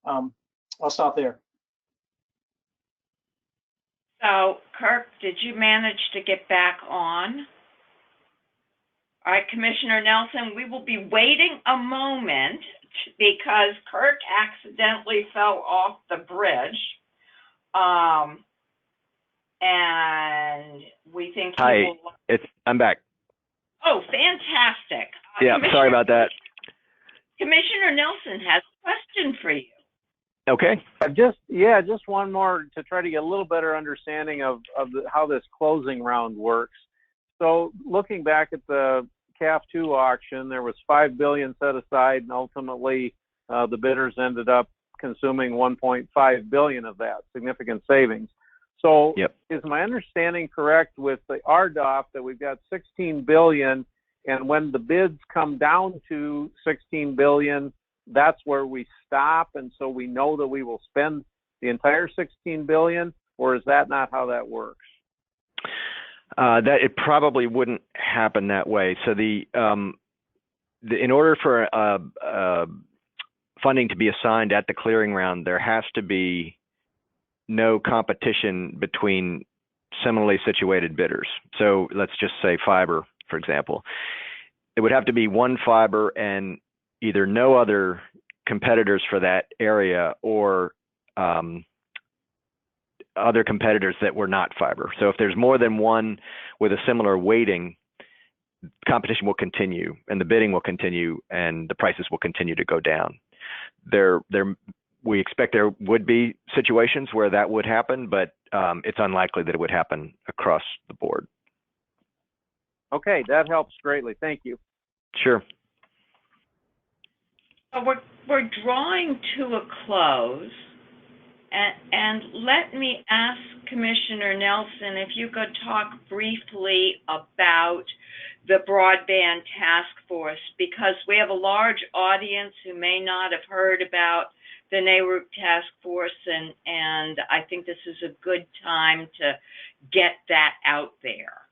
I'll stop there. So, Kirk, did you manage to get back on? All right, Commissioner Nelson, we will be waiting a moment because Kirk accidentally fell off the bridge. And we think Hi, I'm back. Oh, fantastic. Yeah, sorry about that. Commissioner Nelson has a question for you. Okay. Just one more to try to get a little better understanding of how this closing round works. So looking back at the CAF 2 auction, there was $5 billion set aside, and ultimately the bidders ended up consuming $1.5 billion of that, significant savings. So Is my understanding correct with the RDOF that we've got $16 billion, and when the bids come down to $16 billion, that's where we stop, and so we know that we will spend the entire $16 billion, or is that not how that works? That it probably wouldn't happen that way. So in order for funding to be assigned at the clearing round, there has to be no competition between similarly situated bidders. So let's just say fiber, for example. It would have to be one fiber and either no other competitors for that area or other competitors that were not fiber. So if there's more than one with a similar weighting, competition will continue and the bidding will continue and the prices will continue to go down. We expect there would be situations where that would happen, but it's unlikely that it would happen across the board. Okay, that helps greatly. Thank you. Sure. We're drawing to a close, and let me ask Commissioner Nelson if you could talk briefly about the Broadband Task Force, because we have a large audience who may not have heard about the NRRI Task Force, and I think this is a good time to get that out there.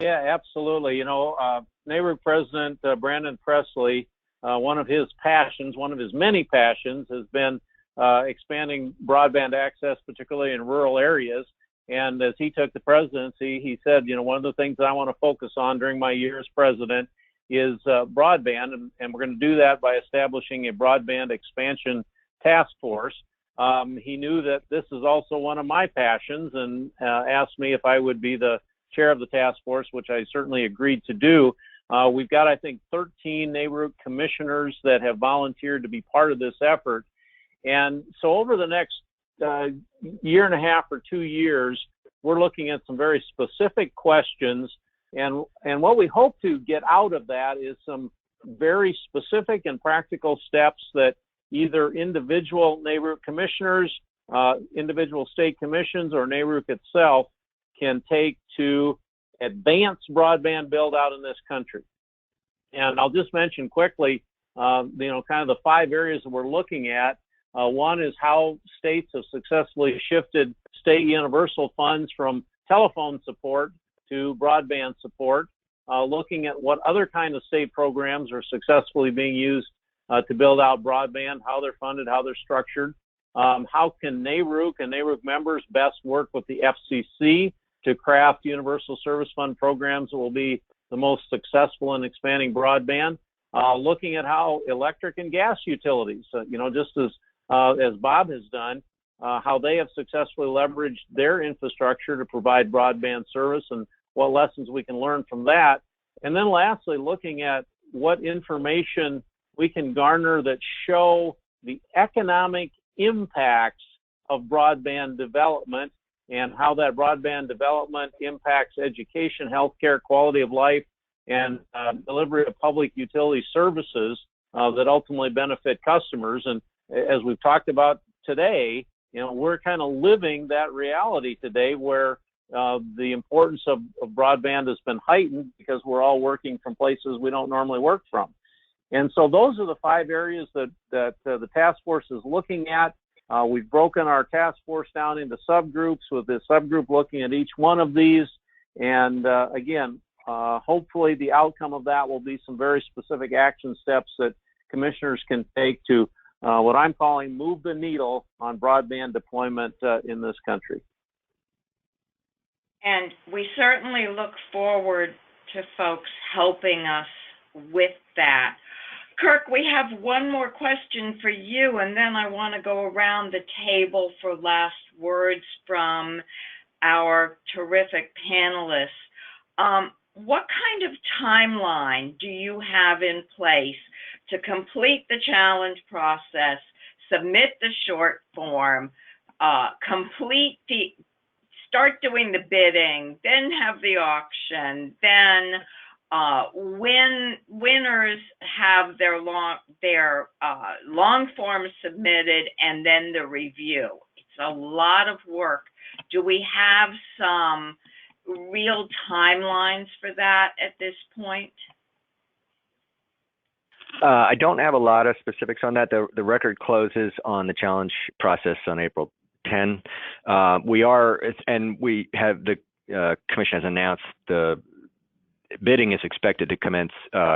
Yeah, absolutely. NRRI President Brandon Presley, one of his passions, one of his many passions, has been expanding broadband access, particularly in rural areas. And as he took the presidency, he said, one of the things that I want to focus on during my year as president is broadband, and we're going to do that by establishing a broadband expansion task force. He knew that this is also one of my passions and asked me if I would be the chair of the task force, which I certainly agreed to do. We've got, I think, 13 neighborhood commissioners that have volunteered to be part of this effort. And so over the next year and a half or 2 years, we're looking at some very specific questions. And what we hope to get out of that is some very specific and practical steps that either individual neighborhood commissioners, individual state commissions, or NRRI itself can take to advance broadband build out in this country. And I'll just mention quickly, kind of the 5 areas that we're looking at. One is how states have successfully shifted state universal funds from telephone support to broadband support, looking at what other kind of state programs are successfully being used to build out broadband, how they're funded, how they're structured. How can NRRI and NRRI members best work with the FCC to craft universal service fund programs that will be the most successful in expanding broadband? Looking at how electric and gas utilities, just as Bob has done, how they have successfully leveraged their infrastructure to provide broadband service and what lessons we can learn from that. And then lastly, looking at what information we can garner that show the economic impacts of broadband development and how that broadband development impacts education, healthcare, quality of life, and delivery of public utility services that ultimately benefit customers. And as we've talked about today, we're kind of living that reality today where the importance of broadband has been heightened because we're all working from places we don't normally work from. And so those are the 5 areas that the task force is looking at. We've broken our task force down into subgroups, with this subgroup looking at each one of these. And again, hopefully the outcome of that will be some very specific action steps that commissioners can take to what I'm calling move the needle on broadband deployment in this country. And we certainly look forward to folks helping us with that. Kirk, we have one more question for you, and then I want to go around the table for last words from our terrific panelists. What kind of timeline do you have in place to complete the challenge process, submit the short form, start doing the bidding, then have the auction, then when winners have their long form submitted, and then the review? It's a lot of work. Do we have some real timelines for that at this point? I don't have a lot of specifics on that. The record closes on the challenge process on April 10. We have the commission has announced the bidding is expected to commence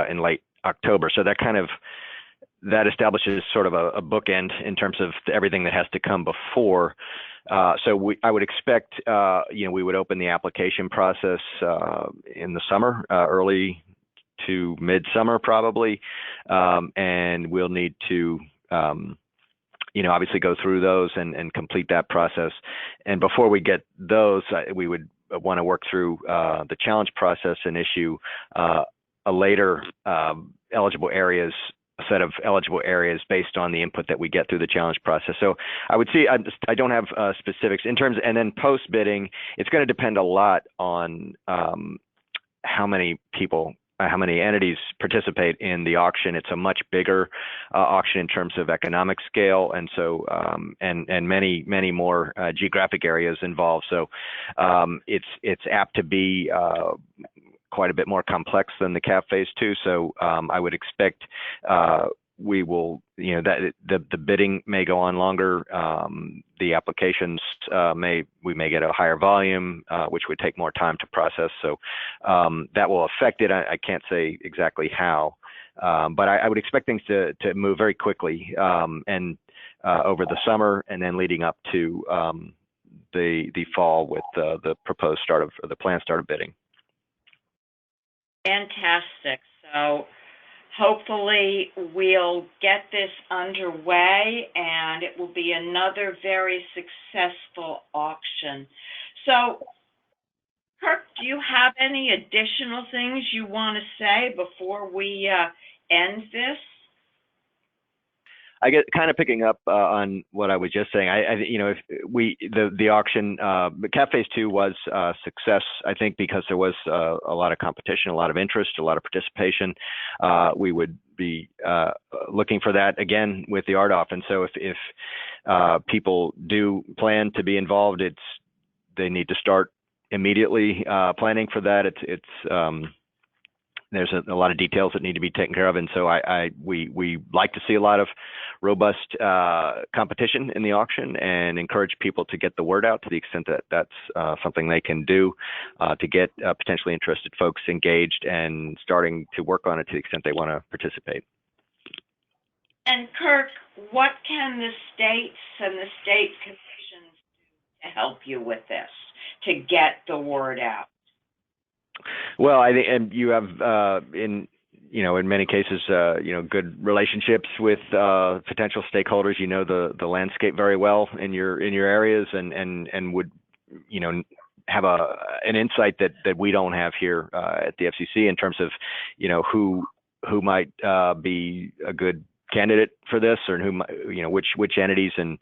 in late October. So that establishes sort of a bookend in terms of everything that has to come before. So I would expect, we would open the application process in the summer, early to midsummer probably, and we'll need to, obviously go through those and complete that process. And before we get those, we would want to work through the challenge process and issue a later set of eligible areas based on the input that we get through the challenge process. So I would see, I don't have specifics in terms, and then post bidding, it's going to depend a lot on how many entities participate in the auction. It's a much bigger auction in terms of economic scale, and so and many more geographic areas involved. So it's apt to be quite a bit more complex than the CAF Phase 2. So I would expect we will, that the bidding may go on longer. The applications we may get a higher volume, which would take more time to process. So that will affect it. I can't say exactly how, but I would expect things to move very quickly. And over the summer, and then leading up to the fall with the proposed start of the planned start of bidding. Fantastic. So hopefully we'll get this underway and it will be another very successful auction. So, Kirk, do you have any additional things you want to say before we end this? I get kind of picking up on what I was just saying. If the auction, CAF Phase 2 was a success, I think, because there was a lot of competition, a lot of interest, a lot of participation. We would be looking for that again with the RDOF. And so if people do plan to be involved, they need to start immediately planning for that. There's a lot of details that need to be taken care of, and so we like to see a lot of robust competition in the auction and encourage people to get the word out to the extent that that's something they can do to get potentially interested folks engaged and starting to work on it to the extent they want to participate. And Kirk, what can the states and the state commissions do to help you with this, to get the word out? Well, I think, and you have in many cases, good relationships with potential stakeholders. You know the landscape very well in your areas, and would have an insight that we don't have here at the FCC in terms of who might be a good candidate for this, or which entities and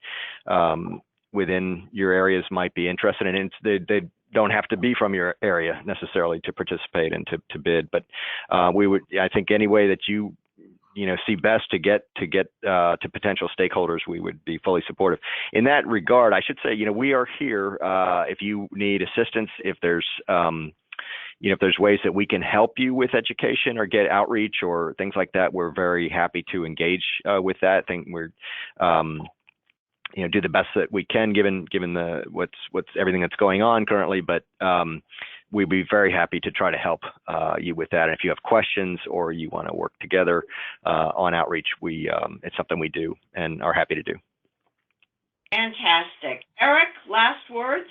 within your areas might be interested in it. They don't have to be from your area necessarily to participate and to bid, but I think any way that you see best to get to potential stakeholders, we would be fully supportive. In that regard, I should say, we are here if you need assistance, if there's ways that we can help you with education or get outreach or things like that, we're very happy to engage with that. I think we're do the best that we can given what's everything that's going on currently, but we'd be very happy to try to help you with that. And if you have questions or you want to work together on outreach, it's something we do and are happy to do. Fantastic. Eric, last words?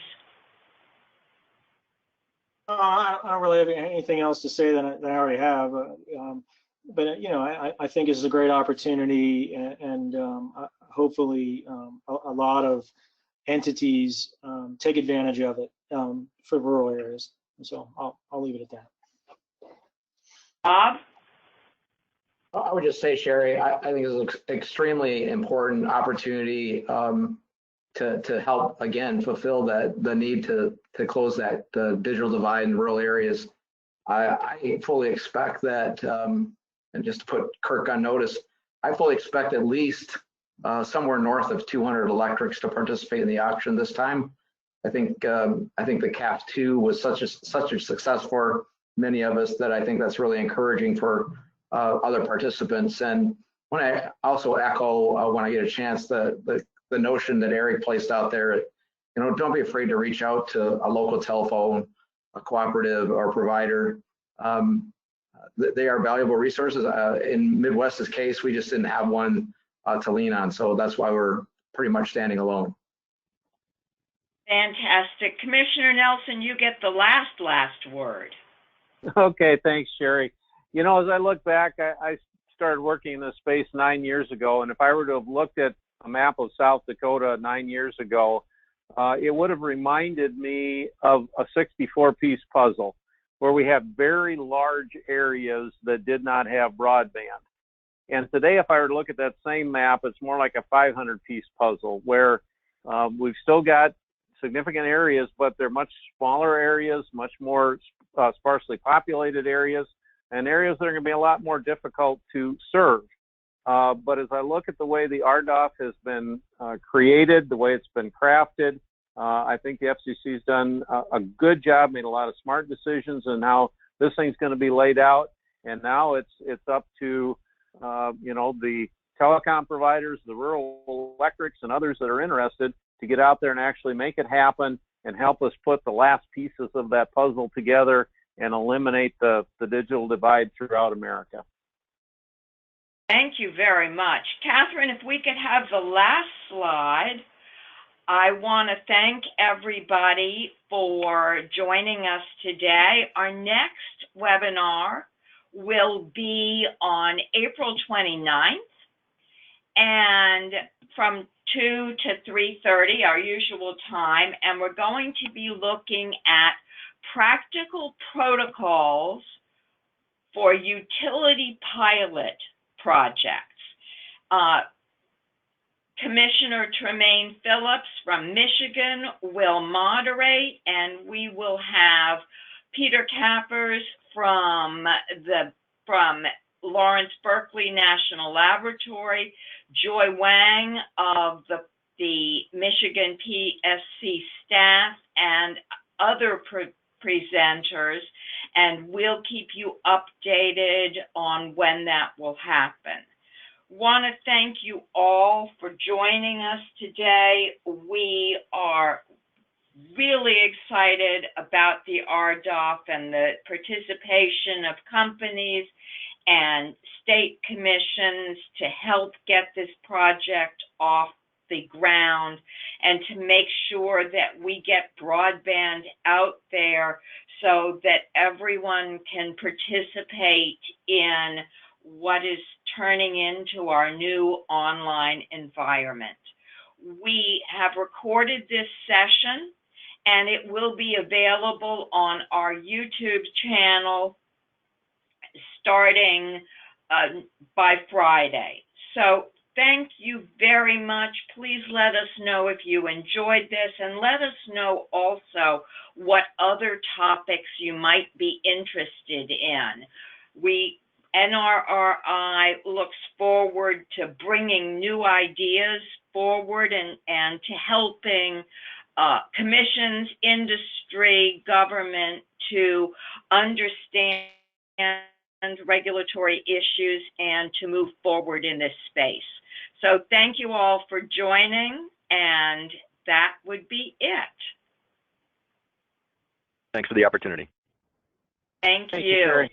I don't really have anything else to say that I already have. But I think this is a great opportunity, and hopefully a lot of entities take advantage of it for rural areas. So I'll leave it at that. Bob? I would just say, Sherry, I think it's an extremely important opportunity to help, again, fulfill the need to close that digital divide in rural areas. I fully expect that, and just to put Kirk on notice, I fully expect at least somewhere north of 200 electrics to participate in the auction this time. I think the CAF 2 was such a success for many of us that I think that's really encouraging for other participants. And when I also echo when I get a chance the notion that Eric placed out there, don't be afraid to reach out to a local telephone, a cooperative, or provider. They are valuable resources. In Midwest's case, we just didn't have one to lean on, so that's why we're pretty much standing alone. Fantastic. Commissioner Nelson, you get the last word. Okay, thanks, Sherry. As I look back, I started working in this space 9 years ago, and if I were to have looked at a map of South Dakota 9 years ago, it would have reminded me of a 64-piece puzzle where we have very large areas that did not have broadband. And today, if I were to look at that same map, it's more like a 500-piece puzzle where we've still got significant areas, but they're much smaller areas, much more sparsely populated areas, and areas that are going to be a lot more difficult to serve. But as I look at the way the RDOF has been created, the way it's been crafted, I think the FCC's done a good job, made a lot of smart decisions on how this thing's going to be laid out. And now it's up to the telecom providers, the rural electrics, and others that are interested to get out there and actually make it happen and help us put the last pieces of that puzzle together and eliminate the digital divide throughout America. Thank you very much. Catherine, if we could have the last slide. I want to thank everybody for joining us today. Our next webinar will be on April 29th, and from 2 to 3:30, our usual time, and we're going to be looking at practical protocols for utility pilot projects. Commissioner Tremaine Phillips from Michigan will moderate, and we will have Peter Kappers from Lawrence Berkeley National Laboratory, Joy Wang of the Michigan PSC staff, and other presenters, and we'll keep you updated on when that will happen. Want to thank you all for joining us today. We are really excited about the RDOF and the participation of companies and state commissions to help get this project off the ground and to make sure that we get broadband out there so that everyone can participate in what is turning into our new online environment. We have recorded this session, and it will be available on our YouTube channel starting by Friday. So thank you very much. Please let us know if you enjoyed this, and let us know also what other topics you might be interested in. NRRI looks forward to bringing new ideas forward and to helping commissions, industry, government to understand regulatory issues and to move forward in this space. So thank you all for joining, and that would be it. Thanks for the opportunity. Thank Thank you. Sherry.